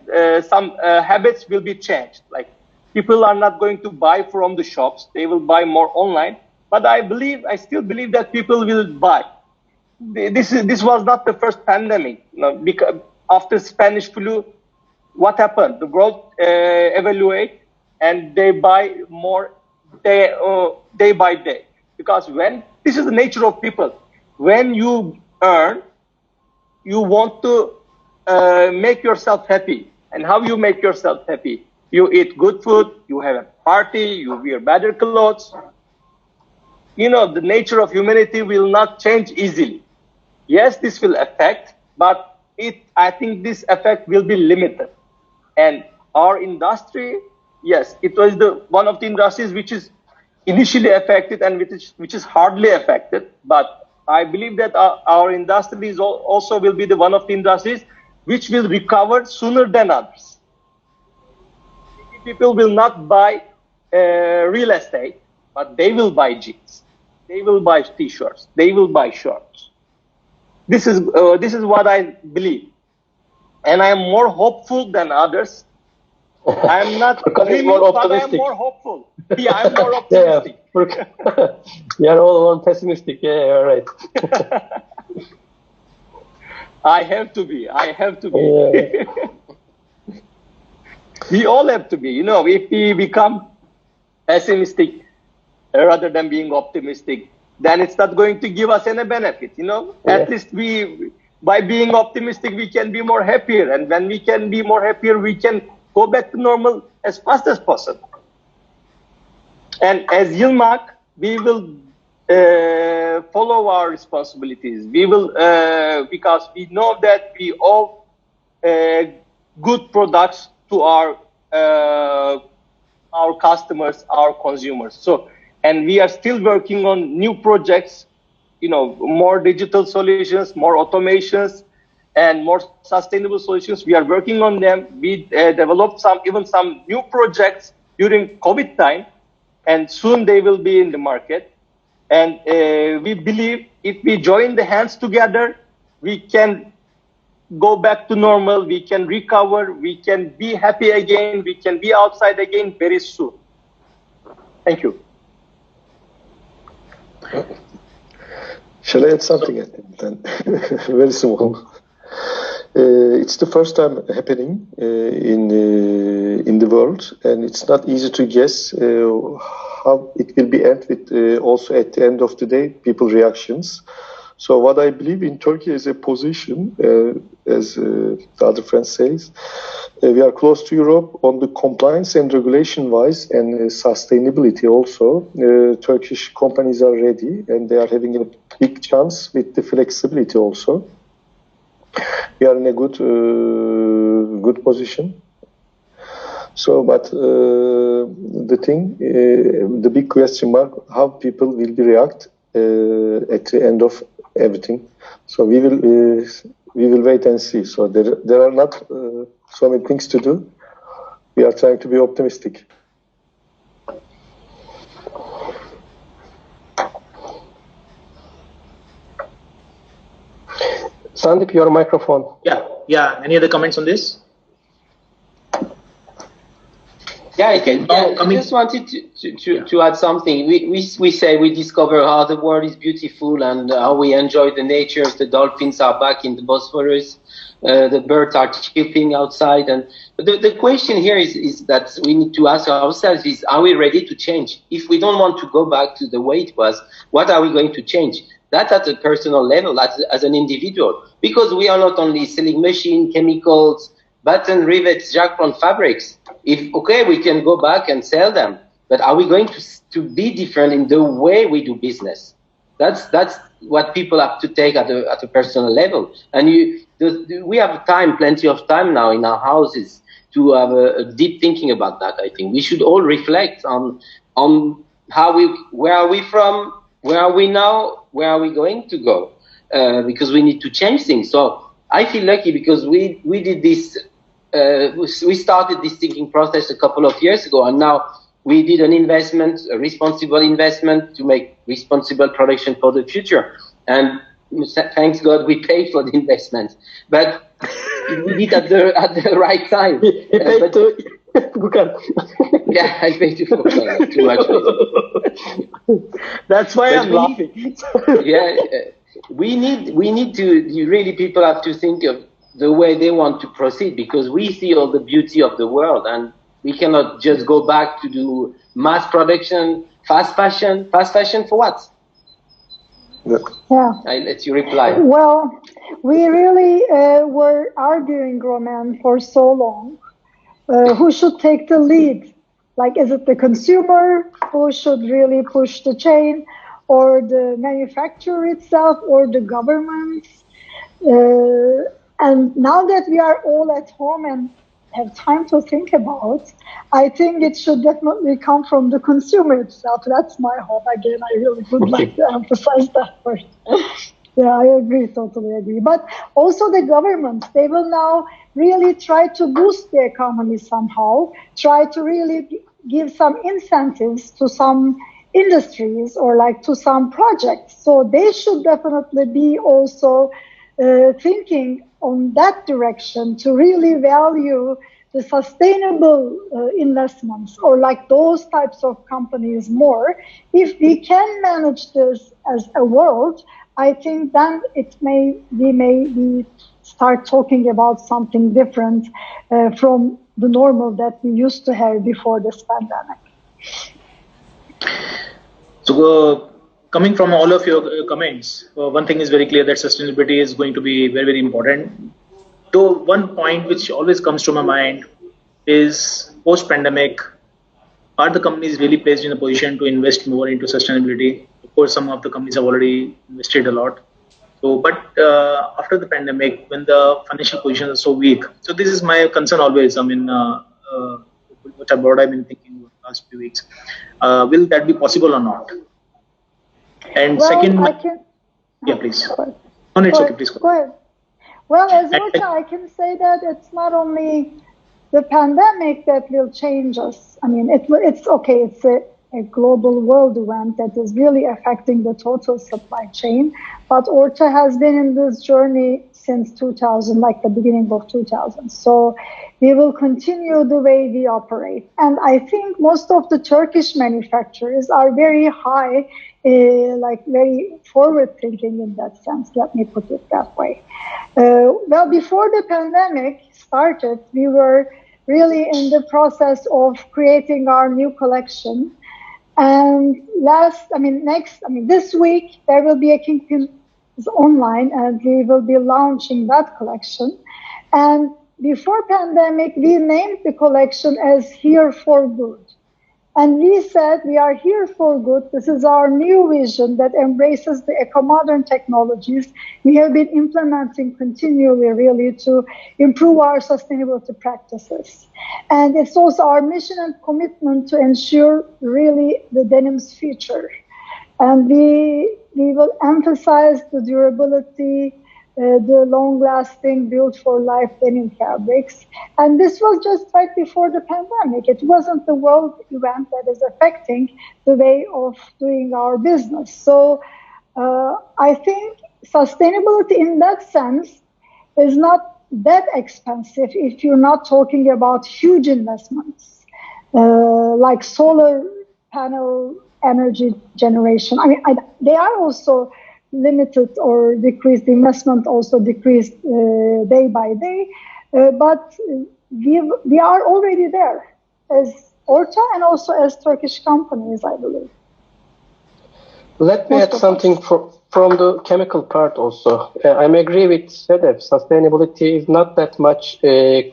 Speaker 4: some habits will be changed. Like people are not going to buy from the shops, they will buy more online. But I still believe that people will buy. This was not the first pandemic. Because after Spanish flu, what happened? The world evaluate and they buy more day by day. Because this is the nature of people. When you earn, you want to make yourself happy. And how you make yourself happy? You eat good food, you have a party, you wear better clothes. The nature of humanity will not change easily. Yes, this will affect, but I think this effect will be limited. And our industry, yes, it was one of the industries which is initially affected and which is hardly affected. But I believe that our industry also will be one of the industries which will recover sooner than others. People will not buy real estate, but they will buy jeans. They will buy t-shirts. They will buy shirts. This is what I believe, and I am more hopeful than others. I am not dreaming, but I am more hopeful. Yeah, I'm more optimistic.
Speaker 7: You are all one pessimistic. Yeah, you're right.
Speaker 4: I have to be. Yeah. We all have to be. If we become pessimistic rather than being optimistic, then it's not going to give us any benefit. Yeah. At least by being optimistic, we can be more happier. And when we can be more happier, we can go back to normal as fast as possible. And as Yılmak, we will follow our responsibilities. We will, because we know that we owe good products to our customers, our consumers. And we are still working on new projects, more digital solutions, more automations, and more sustainable solutions. We are working on them. We developed some new projects during COVID time, and soon they will be in the market. And we believe if we join the hands together, we can go back to normal, we can recover, we can be happy again, we can be outside again very soon. Thank you.
Speaker 6: Shall I add something then? Very small. It's the first time happening in the world, and it's not easy to guess how it will be end with also at the end of the day people reactions. So what I believe in Turkey is a position, as the other friend says, we are close to Europe on the compliance and regulation wise and sustainability also. Turkish companies are ready and they are having a big chance with the flexibility also. We are in a good position. So, but the thing, the big question mark, how people will react at the end of everything. So we will wait and see. So there are not so many things to do. We are trying to be optimistic.
Speaker 7: Sandeep, your microphone.
Speaker 1: Yeah. Any other comments on this?
Speaker 3: Yeah, I can. I just wanted to add something. We say we discover how the world is beautiful and how we enjoy the nature. The dolphins are back in the Bosphorus. The birds are chirping outside. And the question here is that we need to ask ourselves is, are we ready to change? If we don't want to go back to the way it was, what are we going to change? That's at a personal level, as an individual. Because we are not only selling machine, chemicals, button, rivets, jacqueline fabrics. We can go back and sell them, but are we going to be different in the way we do business? That's what people have to take at a personal level. And we have plenty of time now in our houses to have a deep thinking about that. I think we should all reflect on where are we from, where are we now, where are we going to go, because we need to change things. So I feel lucky because we did this we started this thinking process a couple of years ago, and now we did an investment, a responsible investment to make responsible production for the future. And thanks God we paid for the investment, but we did at the right time.
Speaker 7: He paid to Bukan.
Speaker 3: Yeah, I paid too much.
Speaker 4: That's why I'm laughing.
Speaker 3: Yeah, we need to really, people have to think of the way they want to proceed, because we see all the beauty of the world, and we cannot just go back to do mass production, fast fashion. Fast fashion for what?
Speaker 2: Yeah.
Speaker 3: I let you reply.
Speaker 2: Well, we really were arguing, Roman, for so long. Who should take the lead? Like, is it the consumer who should really push the chain, or the manufacturer itself, or the government? And now that we are all at home and have time to think about, I think it should definitely come from the consumer itself. That's my hope. Again, I really would like to emphasize that part. Yeah, I agree, totally agree. But also the government, they will now really try to boost the economy somehow, try to really give some incentives to some industries or like to some projects. So they should definitely be also thinking on that direction to really value the sustainable investments or like those types of companies more. If we can manage this as a world, I think then we may start talking about something different from the normal that we used to have before this pandemic.
Speaker 1: So coming from all of your comments, one thing is very clear, that sustainability is going to be very, very important. Though one point which always comes to my mind is, post-pandemic, are the companies really placed in a position to invest more into sustainability? Of course, some of the companies have already invested a lot. So, but after the pandemic, when the financial position is so weak, so this is my concern always. I mean, what I've been thinking over the last few weeks. Will that be possible or not? And
Speaker 2: well,
Speaker 1: second,
Speaker 2: yeah,
Speaker 1: please. No, it's okay. Please
Speaker 2: go ahead. Well, as Orta, I can say that it's not only the pandemic that will change us. I mean, it's okay. It's a global world event that is really affecting the total supply chain. But Orta has been in this journey since 2000, like the beginning of 2000. So we will continue the way we operate. And I think most of the Turkish manufacturers are very high, like very forward thinking in that sense. Let me put it that way. Well, before the pandemic started, we were really in the process of creating our new collection. And this week there will be a Kingpin online, and we will be launching that collection. And before pandemic, we named the collection as Here for Good. And we said we are here for good. This is our new vision that embraces the eco-modern technologies we have been implementing continually, really, to improve our sustainability practices. And it's also our mission and commitment to ensure really the denim's future. And we will emphasize the durability, the long-lasting, built-for-life denim fabrics. And this was just right before the pandemic. It wasn't the world event that is affecting the way of doing our business. So I think sustainability in that sense is not that expensive if you're not talking about huge investments, like solar panel energy generation. I mean, they are also limited or decreased. The investment also decreased day by day, but we are already there as Orta and also as Turkish companies, I believe.
Speaker 7: Let me add something from the chemical part also. I agree with Sedef. Sustainability is not that much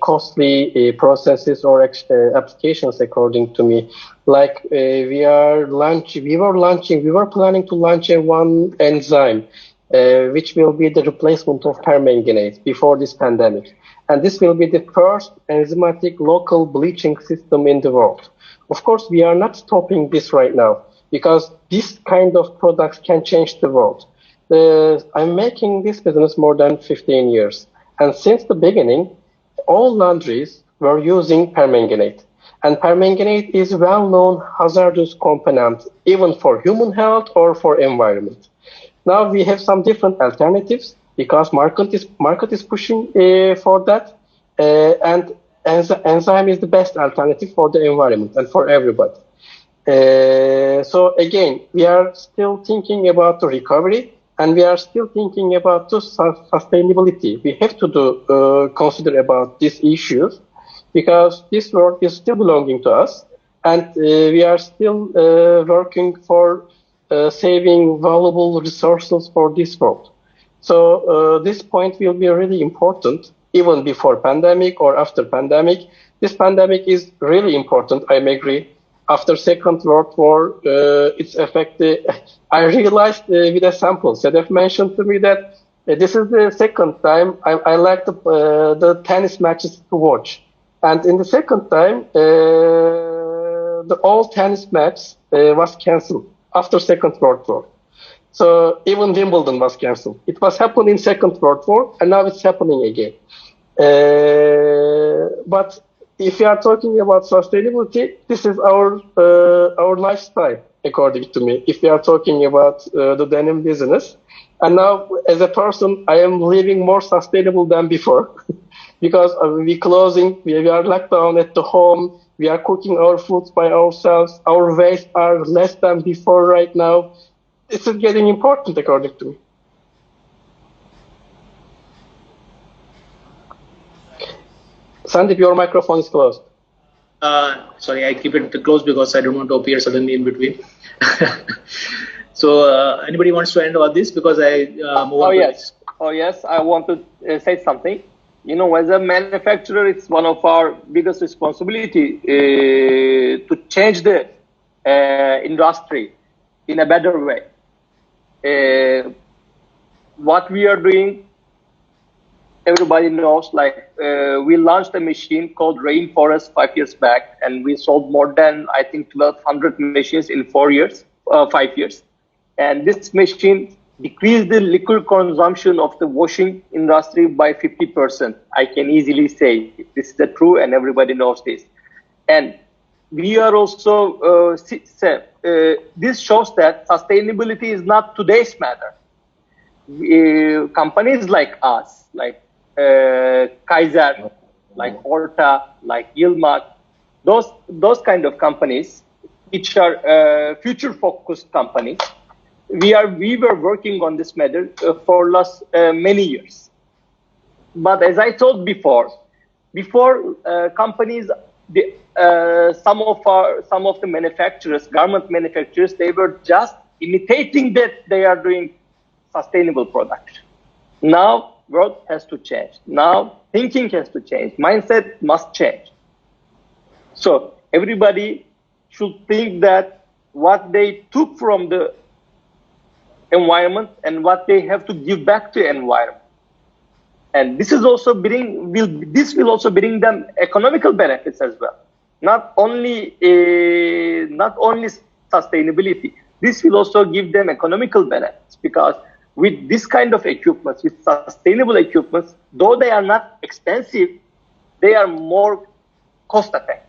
Speaker 7: costly processes or applications, according to me. Like we were planning to launch one enzyme, which will be the replacement of permanganate before this pandemic. And this will be the first enzymatic local bleaching system in the world. Of course, we are not stopping this right now, because this kind of products can change the world. I'm making this business more than 15 years. And since the beginning, all laundries were using permanganate. And permanganate is a well-known hazardous component, even for human health or for environment. Now we have some different alternatives because market is pushing for that, and enzyme is the best alternative for the environment and for everybody. So again, we are still thinking about the recovery, and we are still thinking about the sustainability. We have to consider about these issues because this world is still belonging to us, and we are still working for saving valuable resources for this world. So this point will be really important even before pandemic or after pandemic. This pandemic is really important, I agree. After Second World War, its effect, I realized with a sample. Sedef mentioned to me that this is the second time I like the tennis matches to watch. And in the second time, the all tennis match was cancelled after Second World War. So even Wimbledon was cancelled. It was happening in Second World War, and now it's happening again. But if you are talking about sustainability, this is our lifestyle, according to me. If we are talking about the denim business, and now as a person, I am living more sustainable than before, because we are locked down at the home. We are cooking our foods by ourselves. Our waste are less than before right now. This is getting important, according to me. Sandeep, your microphone is closed.
Speaker 1: Sorry, I keep it closed because I don't want to appear suddenly in between. So, anybody wants to end on this? Because I move on.
Speaker 4: Oh yes, I want to say something. You know, as a manufacturer, it's one of our biggest responsibility to change the industry in a better way. What we are doing, everybody knows, like we launched a machine called Rainforest 5 years back, and we sold more than, I think, 1,200 machines in 5 years. And this machine decreased the liquid consumption of the washing industry by 50%. I can easily say this is true, and everybody knows this. And we are also, this shows that sustainability is not today's matter. Companies like us, like Kaiser, like Orta, like Yilmaz, those kind of companies, which are future-focused companies, we were working on this matter for last many years. But as I told before companies, some of the manufacturers, garment manufacturers, they were just imitating that they are doing sustainable production. Now world has to change. Now thinking has to change. Mindset must change. So everybody should think that what they took from the environment and what they have to give back to environment. And this is also will also bring them economical benefits as well. Not only sustainability. This will also give them economical benefits, because with this kind of equipment, with sustainable equipments, though they are not expensive, they are more cost effective.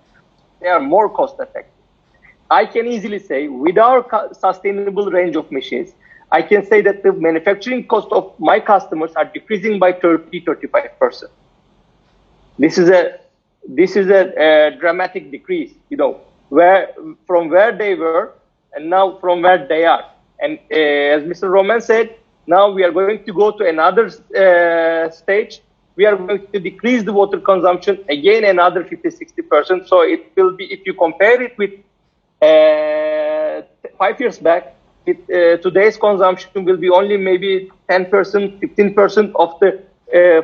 Speaker 4: I can easily say, with our sustainable range of machines, I can say that the manufacturing cost of my customers are decreasing by 30-35%. This is a dramatic decrease, you know, from where they were and now from where they are. And as Mr. Roman said, now we are going to go to another stage. We are going to decrease the water consumption again another 50-60%. So it will be, if you compare it with 5 years back, today's consumption will be only maybe 10%, 15% of the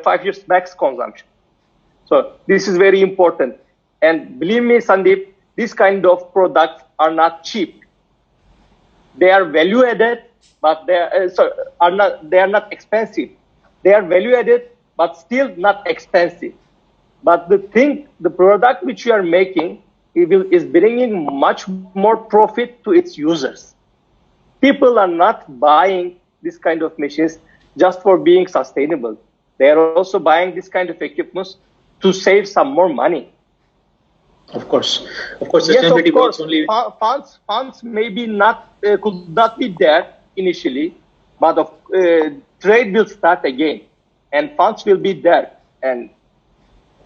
Speaker 4: 5 years back's consumption. So this is very important. And believe me, Sandeep, these kind of products are not cheap. They are value added, but they are not expensive. They are value added, but still not expensive. But the product which you are making, is bringing much more profit to its users. People are not buying this kind of machines just for being sustainable. They are also buying this kind of equipment to save some more money.
Speaker 1: Of course,
Speaker 4: Yes, of
Speaker 1: sustainability
Speaker 4: course.
Speaker 1: works only.
Speaker 4: Funds maybe not could not be there initially, but trade will start again, and funds will be there. And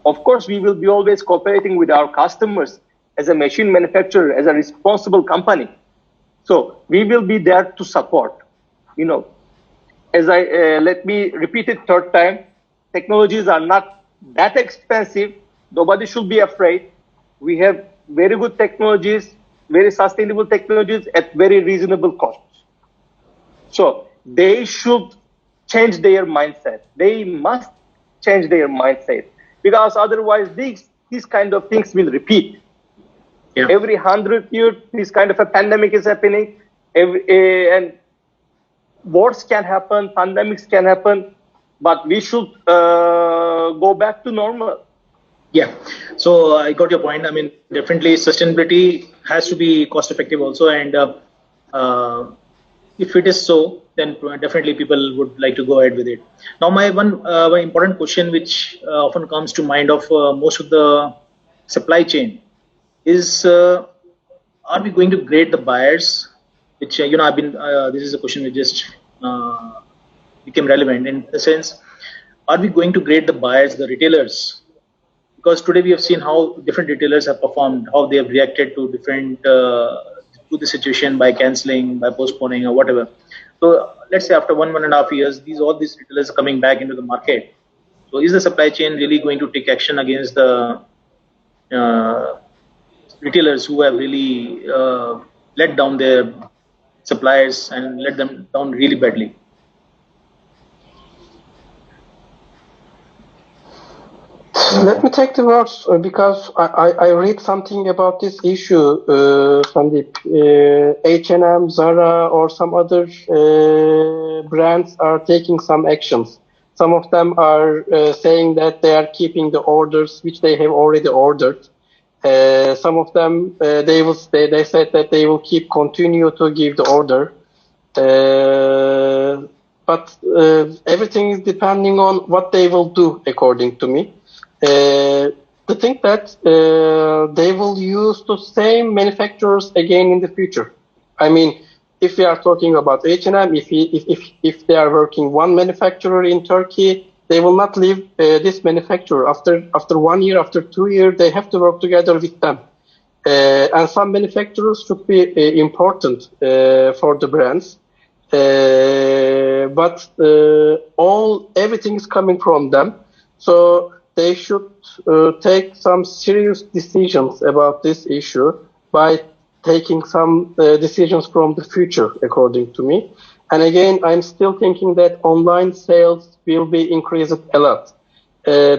Speaker 4: of course, we will be always cooperating with our customers as a machine manufacturer, as a responsible company. So we will be there to support. You know, as let me repeat it third time, technologies are not that expensive. Nobody should be afraid. We have very good technologies, very sustainable technologies at very reasonable costs. So they should change their mindset. They must change their mindset, because otherwise these kind of things will repeat. Yeah. Every 100 years, this kind of a pandemic is happening, and wars can happen, pandemics can happen, but we should go back to normal.
Speaker 1: Yeah, so I got your point. I mean, definitely sustainability has to be cost effective also, and if it is so, then definitely people would like to go ahead with it. Now, my one important question, which often comes to mind of most of the supply chain, is are we going to grade the buyers? Which I've been. This is a question which just became relevant in the sense: are we going to grade the buyers, the retailers? Because today we have seen how different retailers have performed, how they have reacted to different to the situation by canceling, by postponing, or whatever. So let's say after 1.5 years, all these retailers are coming back into the market. So is the supply chain really going to take action against the retailers who have really let down their suppliers and let them down really badly?
Speaker 7: Let me take the words because I read something about this issue, Sandeep. H&M, Zara, or some other brands are taking some actions. Some of them are saying that they are keeping the orders which they have already ordered. Some of them they said that they will continue to give the order. But everything is depending on what they will do, according to me. To think that they will use the same manufacturers again in the future. I mean, if we are talking about H&M, if they are working one manufacturer in Turkey, they will not leave this manufacturer. After 1 year, after 2 years, they have to work together with them. And some manufacturers should be important for the brands. But everything is coming from them. So they should take some serious decisions about this issue by taking some decisions from the future, according to me. And again, I'm still thinking that online sales will be increased a lot.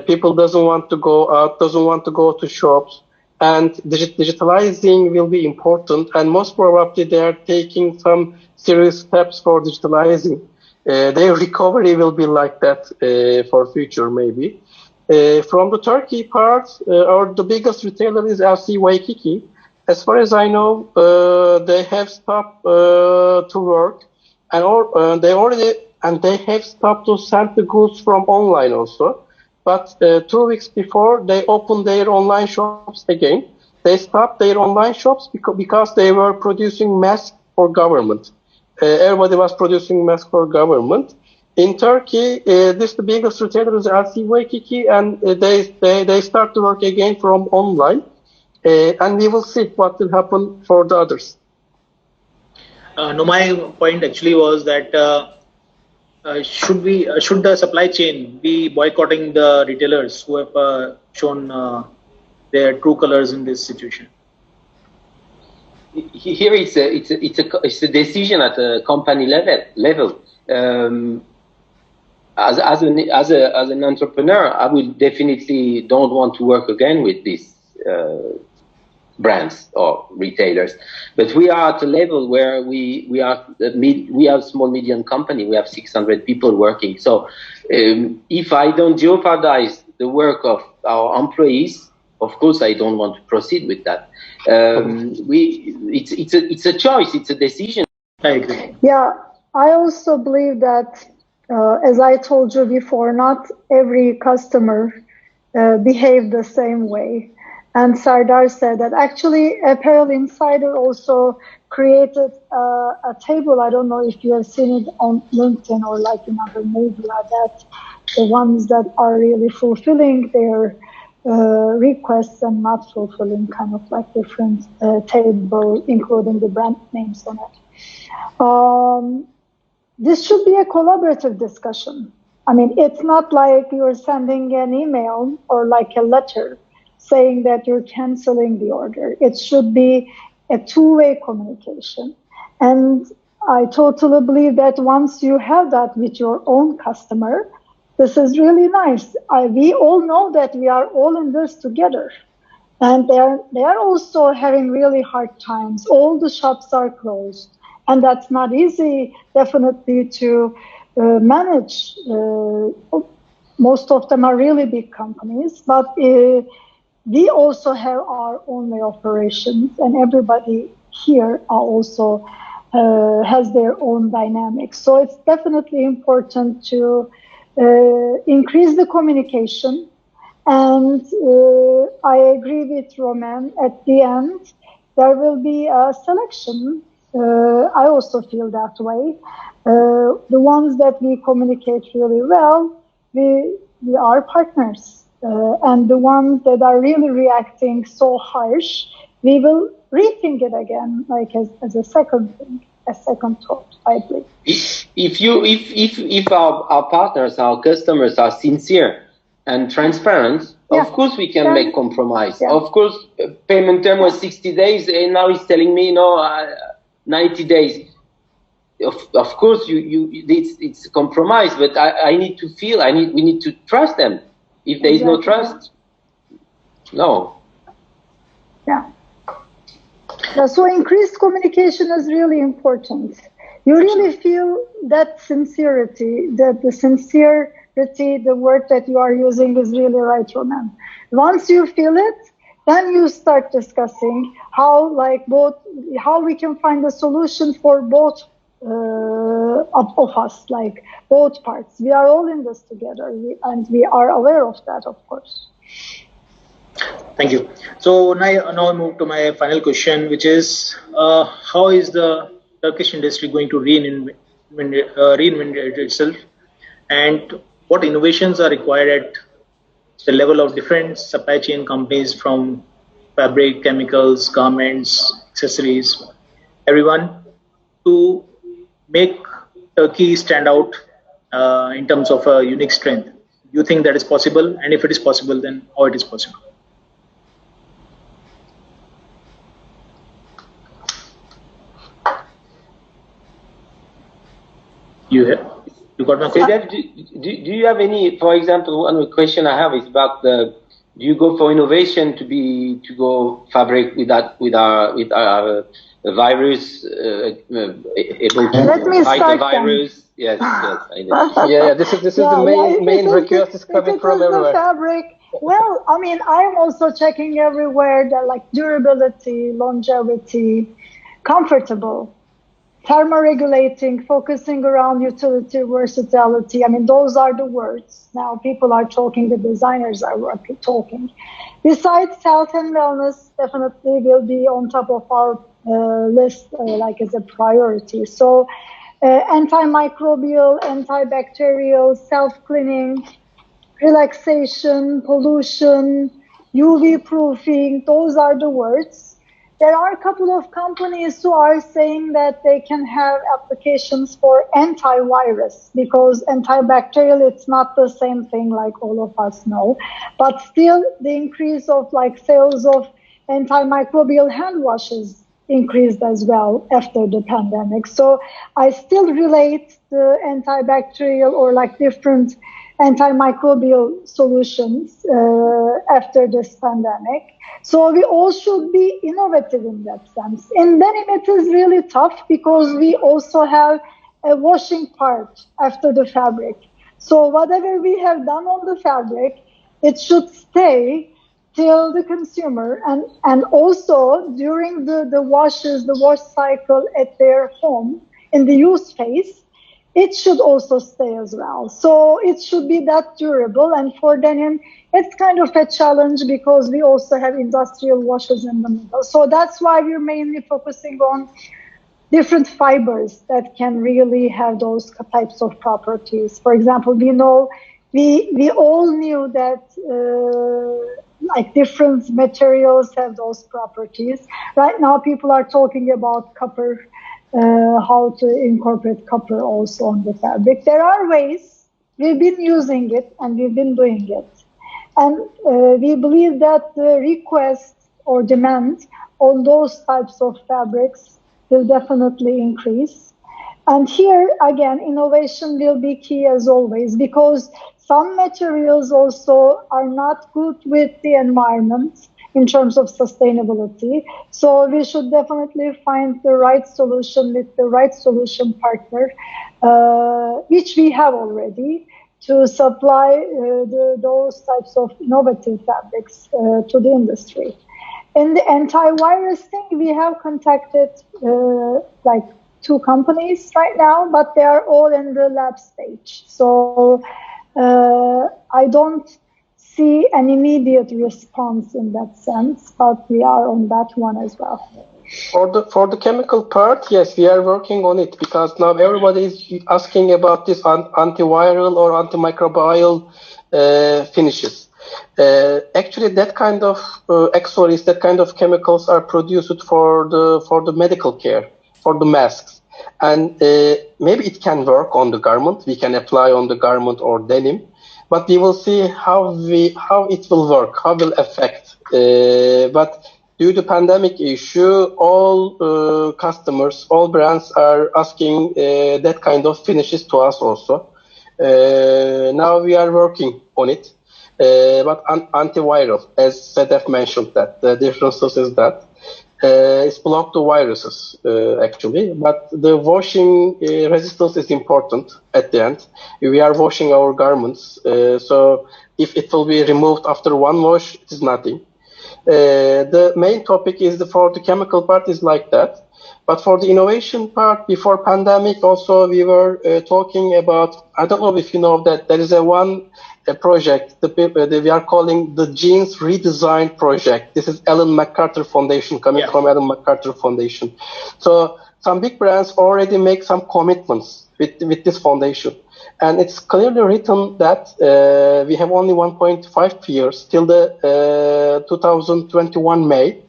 Speaker 7: People doesn't want to go out, doesn't want to go to shops, and digitalizing will be important. And most probably they are taking some serious steps for digitalizing. Their recovery will be like that for future, maybe. From the Turkey part, the biggest retailer is LC Waikiki. As far as I know, they have stopped to work, and they have stopped to send the goods from online also. But 2 weeks before, they opened their online shops again. They stopped their online shops because they were producing masks for government. Everybody was producing masks for government. In Turkey, the biggest retailer is LC Waikiki, and they start to work again from online. And we will see what will happen for the others.
Speaker 1: No, my point actually was that should the supply chain be boycotting the retailers who have shown their true colors in this situation?
Speaker 3: Here it's a decision at a company level. As an entrepreneur, I would definitely don't want to work again with these brands or retailers. But we are at a level where we are small medium company. We have 600 people working. So if I don't jeopardize the work of our employees, of course I don't want to proceed with that. It's a choice. It's a decision.
Speaker 1: I agree.
Speaker 2: Yeah, I also believe that, as I told you before, not every customer behave the same way. And Sardar said that actually Apparel Insider also created a table. I don't know if you have seen it on LinkedIn or like in other media, that the ones that are really fulfilling their requests and not fulfilling, kind of like different table, including the brand names on it. This should be a collaborative discussion. I mean, it's not like you're sending an email or like a letter saying that you're canceling the order. It should be a two-way communication. And I totally believe that once you have that with your own customer, this is really nice. We all know that we are all in this together. And they are also having really hard times. All the shops are closed. And that's not easy, definitely, to manage. Most of them are really big companies, but we also have our own operations, and everybody here are also has their own dynamics. So it's definitely important to increase the communication. And I agree with Roman. At the end, there will be a selection. I also feel that way. The ones that we communicate really well, we are partners. And the ones that are really reacting so harsh, we will rethink it again, like as a second thing, a second thought, I believe.
Speaker 3: If our partners, our customers are sincere and transparent, of course we can make compromise. Yeah. Of course, payment term was 60 days, and now he's telling me 90 days. Of course, it's a compromise, but I need to feel. We need to trust them. If there is no trust, no.
Speaker 2: Yeah. So increased communication is really important. You really feel that sincerity, that the sincerity, the word that you are using is really right, Roman. Once you feel it, then you start discussing how we can find a solution for both of us, like both parts. We are all in this together, and we are aware of that, of course.
Speaker 1: Thank you. So now I move to my final question, which is how is the Turkish industry going to reinvent itself, and what innovations are required at the level of different supply chain companies, from fabric, chemicals, garments, accessories, everyone, to make Turkey stand out in terms of a unique strength? Do you think that is possible? And if it is possible, then how it is possible? You got my question?
Speaker 3: Do you have any, for example, one question I have is about do you go for innovation to go fabric with our virus, able to fight the virus? Yes, I know.
Speaker 7: Yeah, this is the main request is coming from everywhere.
Speaker 2: The fabric. Well, I mean, I'm also checking everywhere that like durability, longevity, comfortable, thermoregulating, focusing around utility, versatility. I mean, those are the words. Now people are talking, the designers are talking. Besides, health and wellness definitely will be on top of our list, like as a priority. So antimicrobial, antibacterial, self-cleaning, relaxation, pollution, UV proofing, those are the words. There are a couple of companies who are saying that they can have applications for antivirus, because antibacterial, it's not the same thing like all of us know. But still, the increase of like sales of antimicrobial hand washes increased as well after the pandemic. So I still relate the antibacterial or like different antimicrobial solutions after this pandemic. So we all should be innovative in that sense. In denim, it is really tough because we also have a washing part after the fabric. So whatever we have done on the fabric, it should stay till the consumer, and also during the wash cycle at their home in the use phase, it should also stay as well. So it should be that durable. And for denim, it's kind of a challenge because we also have industrial washes in the middle. So that's why we're mainly focusing on different fibers that can really have those types of properties. For example, we all knew that like different materials have those properties. Right now, people are talking about copper, how to incorporate copper also on the fabric. There are ways. We've been using it and we've been doing it. And we believe that the request or demand on those types of fabrics will definitely increase. And here, again, innovation will be key as always, because some materials also are not good with the environment in terms of sustainability. So we should definitely find the right solution with the right solution partner, which we have already, to supply those types of innovative fabrics to the industry. In the antivirus thing, we have contacted like 2 companies right now, but they are all in the lab stage. So I don't see an immediate response in that sense, but we are on that one as well.
Speaker 7: For the chemical part, yes, we are working on it, because now everybody is asking about this antiviral or antimicrobial finishes. Actually, that kind of accessories, that kind of chemicals are produced for the medical care, for the masks, and maybe it can work on the garment. We can apply on the garment or denim, but we will see how it will work, how it will affect. But due to pandemic issue, all customers, all brands are asking that kind of finishes to us also. Now we are working on it. But antiviral, as Sedef mentioned, that the difference is that it's blocked the viruses actually, but the washing resistance is important at the end. We are washing our garments, so if it will be removed after one wash, it is nothing. The main topic is for the chemical part is like that. But for the innovation part, before pandemic, also we were talking about, I don't know if you know that there is a project that we are calling the Jeans Redesign project. This is Ellen MacArthur Foundation, coming from Ellen MacArthur Foundation. So some big brands already make some commitments with this foundation. And it's clearly written that we have only 1.5 years till the 2021 May.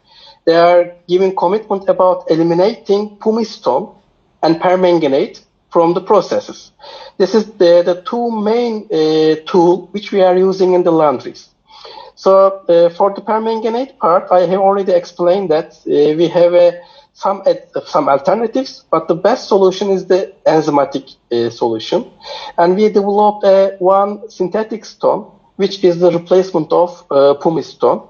Speaker 7: They are giving commitment about eliminating pumice stone and permanganate from the processes. This is the 2 main tool which we are using in the laundries. So for the permanganate part, I have already explained that we have some alternatives, but the best solution is the enzymatic solution. And we developed one synthetic stone, which is the replacement of pumice stone.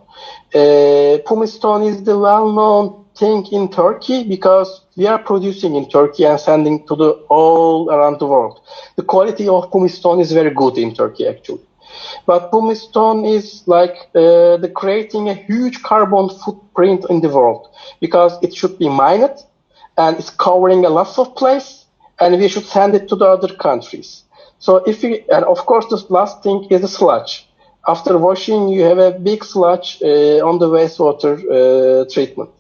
Speaker 7: Pumice stone is the well-known thing in Turkey because we are producing in Turkey and sending to all around the world. The quality of pumice stone is very good in Turkey, actually. But pumice stone is like creating a huge carbon footprint in the world because it should be mined and it's covering a lot of place, and we should send it to the other countries. So and of course, the last thing is the sludge. After washing, you have a big sludge on the wastewater treatment.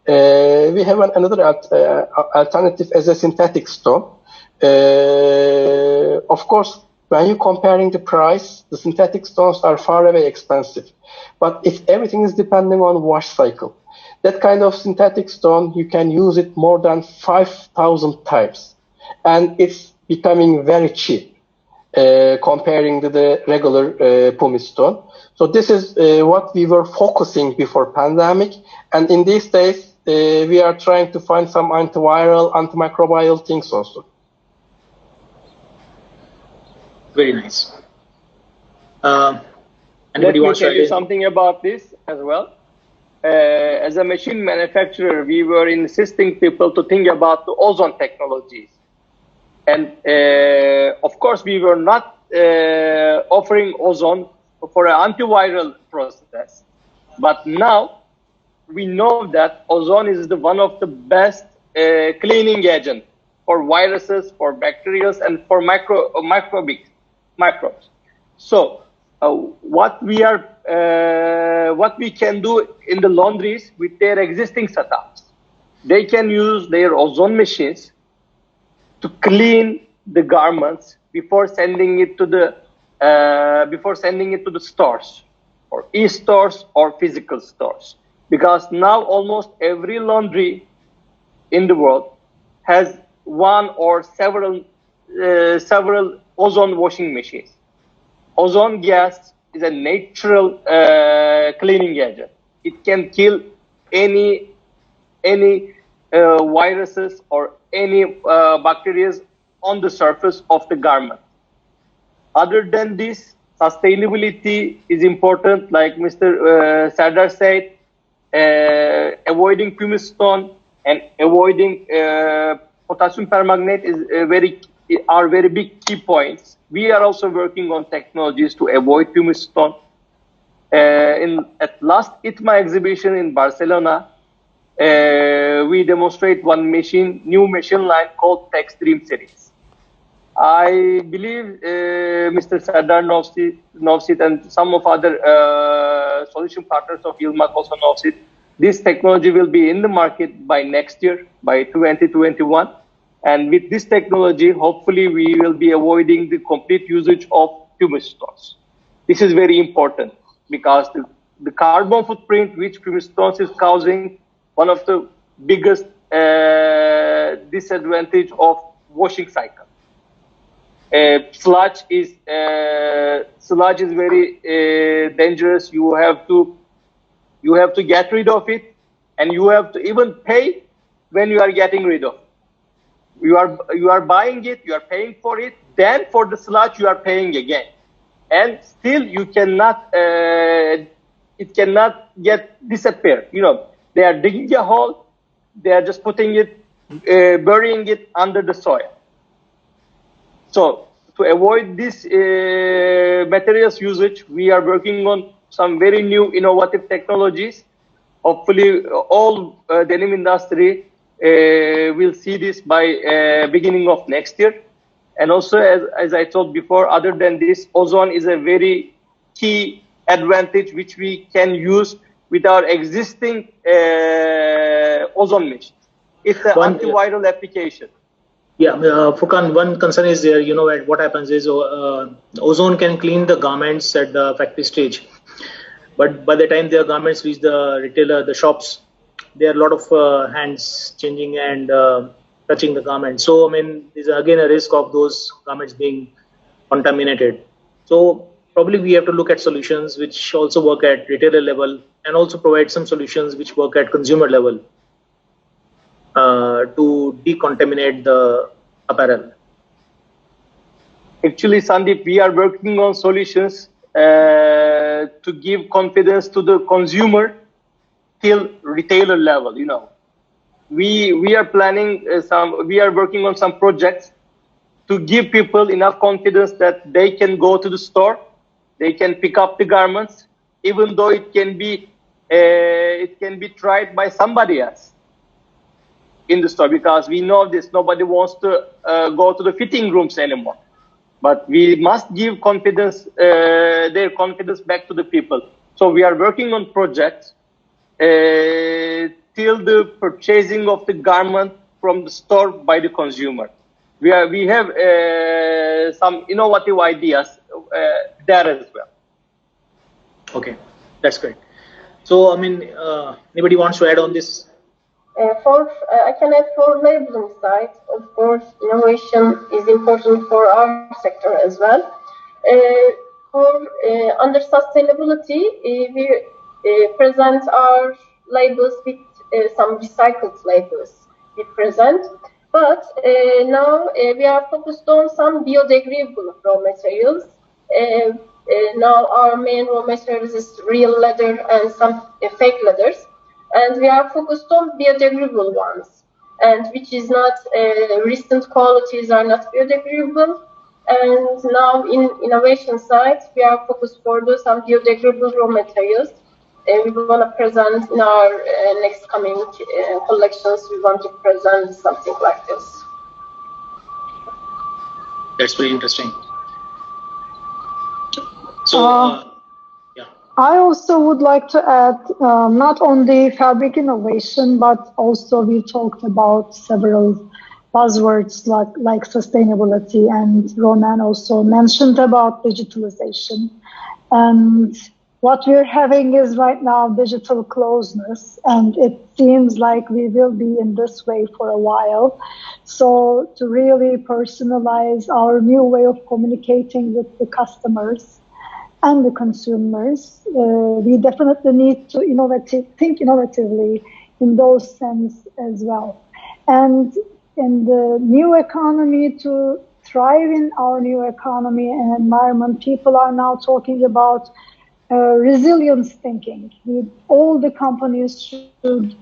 Speaker 7: We have another alternative as a synthetic stone. Of course, when you're comparing the price, the synthetic stones are far away expensive. But if everything is depending on wash cycle, that kind of synthetic stone, you can use it more than 5,000 times. And it's becoming very cheap. Comparing to the regular pumice stone. So this is what we were focusing before pandemic. And in these days, we are trying to find some antiviral, antimicrobial things also.
Speaker 1: Very nice.
Speaker 4: Let me tell you something about this as well. As a machine manufacturer, we were insisting people to think about the ozone technologies. And of course, we were not offering ozone for an antiviral process. But now we know that ozone is one of the best cleaning agent for viruses, for bacteria, and for microbes. So what we can do in the laundries with their existing setups, they can use their ozone machines to clean the garments before sending it to the stores, or e-stores or physical stores. Because now almost every laundry in the world has one or several ozone washing machines. Ozone gas is a natural cleaning agent. It can kill any viruses or any bacteria on the surface of the garment. Other than this, sustainability is important, like Mr. Sardar said, avoiding pumice stone and avoiding potassium permanganate are very big key points. We are also working on technologies to avoid pumice stone. At last ITMA exhibition in Barcelona, we demonstrate one new machine line called TechStream series. I believe Mr. Sardar knows it, and some of other solution partners of Yılmak also knows it. This technology will be in the market by next year, by 2021. And with this technology, hopefully we will be avoiding the complete usage of pumice stones. This is very important because the carbon footprint which pumice stones is causing, one of the biggest disadvantage of washing cycle. Sludge is very dangerous. You have to get rid of it, and you have to even pay when you are getting rid of it. You are buying it, you are paying for it, then for the sludge you are paying again, and still you cannot it cannot disappear. They are digging a hole, they are just putting it, burying it under the soil. So to avoid this materials usage, we are working on some very new innovative technologies. Hopefully all denim industry will see this by beginning of next year. And also, as I told before, other than this, ozone is a very key advantage which we can use with our existing ozone machines. It's an antiviral application.
Speaker 1: Yeah, Furkan, one concern is there. What happens is ozone can clean the garments at the factory stage, but by the time their garments reach the retailer, the shops, there are a lot of hands changing and touching the garment. So, there's again a risk of those garments being contaminated. So, probably we have to look at solutions which also work at retailer level and also provide some solutions which work at consumer level to decontaminate the apparel.
Speaker 4: Actually, Sandeep, we are working on solutions to give confidence to the consumer till retailer level. We are planning we are working on some projects to give people enough confidence that they can go to the store, they can pick up the garments, even though it can be tried by somebody else in the store, because we know this, nobody wants to go to the fitting rooms anymore. But we must give confidence, their confidence back to the people. So we are working on projects till the purchasing of the garment from the store by the consumer. We have some innovative ideas there as well.
Speaker 1: Okay, that's great. So, anybody wants to add on this?
Speaker 5: I can add for labeling side, of course, innovation is important for our sector as well. Under sustainability, we present our labels with some recycled labels we present. But now we are focused on some biodegradable raw materials. Now our main raw materials is real leather and some fake leathers. And we are focused on biodegradable ones, and which is not recent qualities are not biodegradable. And now in innovation side, we are focused for some biodegradable raw materials. We want to present in our next coming collections. We want to present something like this.
Speaker 1: That's very interesting. So, yeah.
Speaker 2: I also would like to add not only fabric innovation, but also we talked about several buzzwords like sustainability, and Roman also mentioned about digitalization. And what we're having is right now digital closeness, and it seems like we will be in this way for a while. So to really personalize our new way of communicating with the customers and the consumers, we definitely need to think innovatively in those sense as well. And in the new economy, to thrive in our new economy and environment, people are now talking about resilience thinking. All the companies should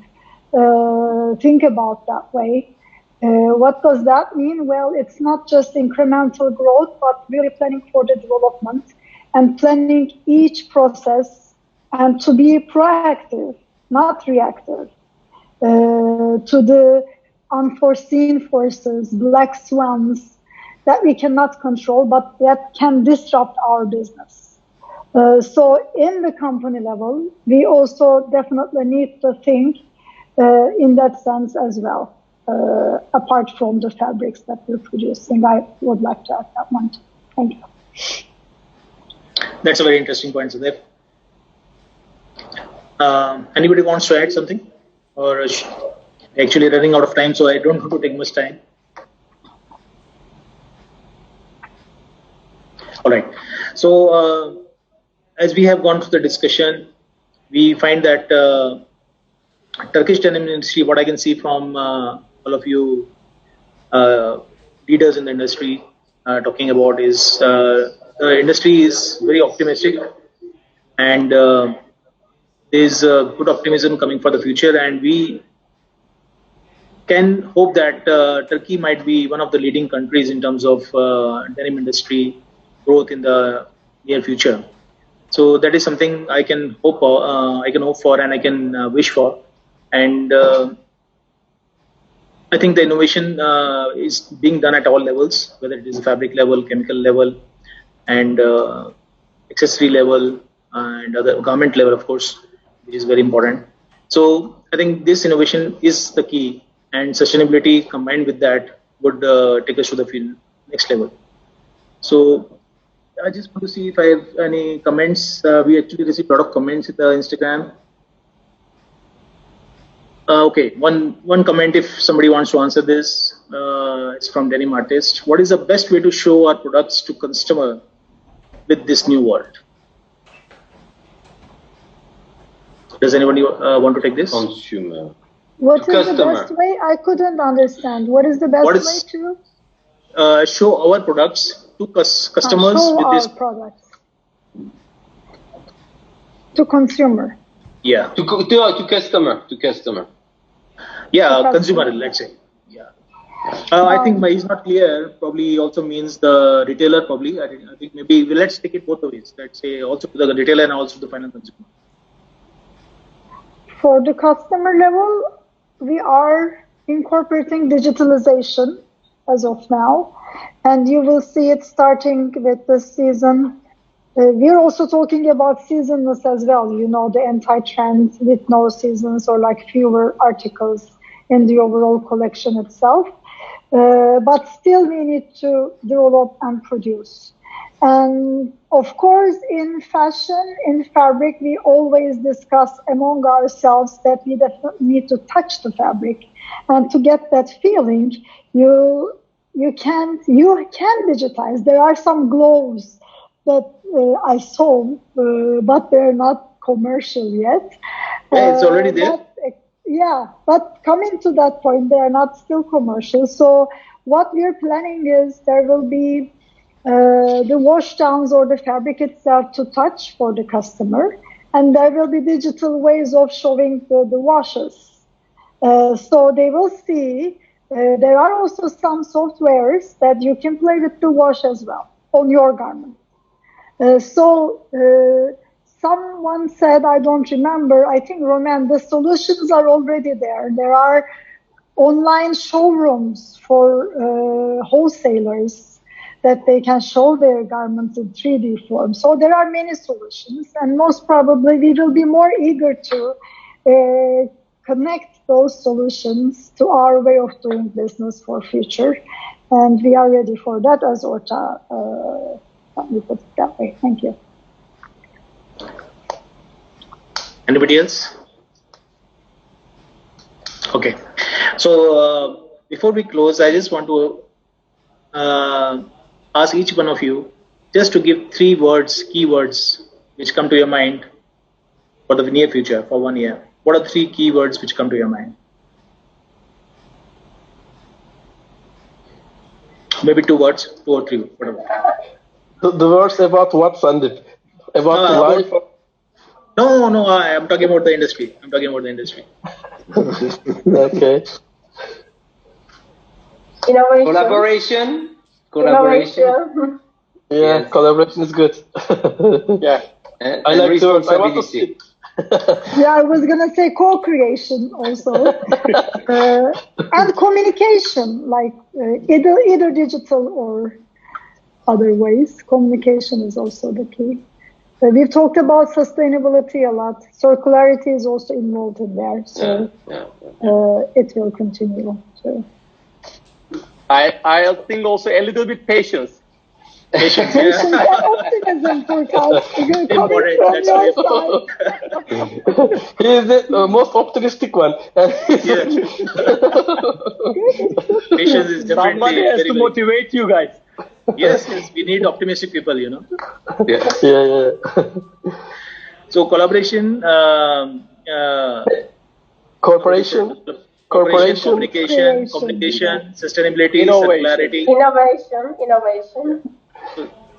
Speaker 2: think about that way. What does that mean? Well, it's not just incremental growth, but really planning for the development and planning each process, and to be proactive, not reactive, to the unforeseen forces, black swans that we cannot control, but that can disrupt our business. So in the company level, we also definitely need to think in that sense as well, apart from the fabrics that we're producing. I would like to add that one too. Thank you.
Speaker 1: That's a very interesting point, Sudhir. Anybody wants to add something? Or actually running out of time, so I don't want to take much time. All right. So as we have gone through the discussion, we find that Turkish denim industry, what I can see from all of you leaders in the industry talking about is the industry is very optimistic, and there's good optimism coming for the future, and we can hope that Turkey might be one of the leading countries in terms of denim industry growth in the near future. So that is something I can hope for, and I can wish for. And I think the innovation is being done at all levels, whether it is fabric level, chemical level, and accessory level, and other garment level, of course, which is very important. So I think this innovation is the key, and sustainability combined with that would take us to the next level. So I just want to see if I have any comments. We actually received a lot of comments in the Instagram. Okay, one comment, if somebody wants to answer this, it's from Denim Artist. What is the best way to show our products to customer with this new world? Does anybody want to take this?
Speaker 3: Consumer.
Speaker 2: What is the best way? I couldn't understand. What is the best way to?
Speaker 1: Show our products to customers
Speaker 2: show
Speaker 1: with this.
Speaker 2: Our products. To consumer.
Speaker 1: Yeah.
Speaker 3: To customer.
Speaker 1: Yeah, consumer, let's say. Yeah. I think he's not clear. Probably also means the retailer. Probably. I think maybe let's take it both ways. Let's say also to the retailer and also to the final consumer.
Speaker 2: For the customer level, we are incorporating digitalization as of now, and you will see it starting with this season. We're also talking about seasonless as well, the anti-trend with no seasons or like fewer articles in the overall collection itself. But still we need to develop and produce. And of course, in fashion, in fabric, we always discuss among ourselves that we definitely need to touch the fabric. And to get that feeling, you can digitize. There are some gloves that I saw, but they're not commercial yet.
Speaker 1: Yeah, it's already there.
Speaker 2: But coming to that point, they are not still commercial. So what we're planning is there will be the wash downs or the fabric itself to touch for the customer, and there will be digital ways of showing the washes. So they will see. There are also some softwares that you can play with the wash as well on your garment. Someone said, I don't remember, I think, Roman, the solutions are already there. There are online showrooms for wholesalers that they can show their garments in 3D form. So there are many solutions, and most probably we will be more eager to connect those solutions to our way of doing business for future. And we are ready for that as Orta. Let me put it that way. Thank you.
Speaker 1: Anybody else? Okay. So before we close, I just want to ask each one of you just to give 3 words, keywords, which come to your mind for the near future, for 1 year. What are 3 keywords which come to your mind? Maybe 2 words, 2 or 3, whatever.
Speaker 7: The words about what, Sandeep? About life?
Speaker 1: No, I'm talking about the industry.
Speaker 7: Okay.
Speaker 5: Innovation.
Speaker 3: Collaboration.
Speaker 7: Yeah,
Speaker 3: Yes.
Speaker 7: collaboration is good.
Speaker 4: Yeah.
Speaker 7: I like
Speaker 3: responsibility.
Speaker 2: Yeah, I was gonna say co-creation also, and communication, like either digital or other ways. Communication is also the key. We've talked about sustainability a lot. Circularity is also involved in there, so it will continue. So.
Speaker 4: I think also a little bit patience.
Speaker 2: Patience and optimism forecast coming from your side.
Speaker 7: He is the most optimistic one.
Speaker 1: Patience is definitely
Speaker 4: Somebody has to motivate you guys.
Speaker 1: Yes, we need optimistic people, you know.
Speaker 7: Yeah.
Speaker 1: So collaboration,
Speaker 7: Cooperation,
Speaker 1: communication, sustainability, circularity.
Speaker 5: Innovation.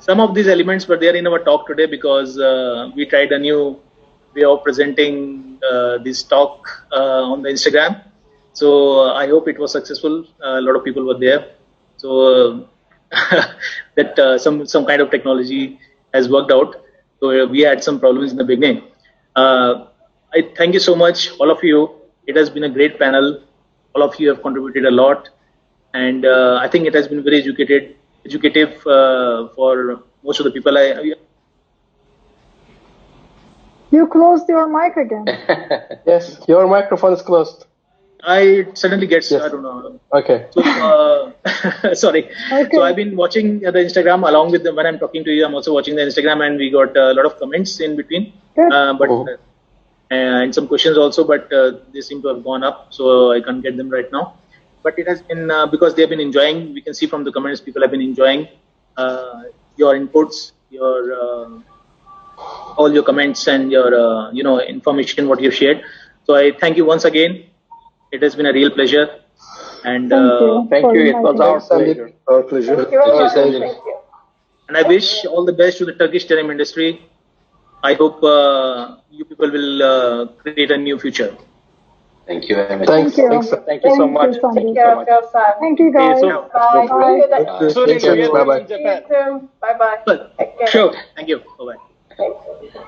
Speaker 1: Some of these elements were there in our talk today because we tried a new way of presenting this talk on the Instagram. So I hope it was successful. A lot of people were there. So that some kind of technology has worked out. So we had some problems in the beginning. I thank you so much, all of you. It has been a great panel. All of you have contributed a lot, and I think it has been very educative for most of the people.
Speaker 2: You closed your mic again.
Speaker 7: Yes, your microphone is closed.
Speaker 1: I suddenly gets,
Speaker 7: Yes.
Speaker 1: I don't know.
Speaker 7: Okay.
Speaker 1: So, sorry.
Speaker 2: Okay.
Speaker 1: So I've been watching the Instagram along with when I'm talking to you. I'm also watching the Instagram, and we got a lot of comments in between.
Speaker 2: Good.
Speaker 1: And some questions also, but they seem to have gone up, so I can't get them right now. But it has been because they have been enjoying. We can see from the comments, people have been enjoying your inputs, your all your comments and your information what you've shared. So I thank you once again. It has been a real pleasure. And
Speaker 4: Thank you. It was our pleasure.
Speaker 6: Our pleasure.
Speaker 5: Thank you.
Speaker 1: And I wish all the best to the Turkish denim industry. I hope you people will create a new future.
Speaker 3: Thank you very much.
Speaker 7: Thanks.
Speaker 2: Thank you.
Speaker 4: Thank you so much.
Speaker 2: Sandeep.
Speaker 5: Take care of yourself.
Speaker 2: Thank you, guys.
Speaker 5: Bye.
Speaker 2: Bye.
Speaker 4: Soon in
Speaker 7: Thank you.
Speaker 4: Vietnam
Speaker 7: Bye-bye.
Speaker 4: and Japan.
Speaker 5: Bye. Take care.
Speaker 1: Sure. Thank you. Bye-bye.
Speaker 5: Thank you.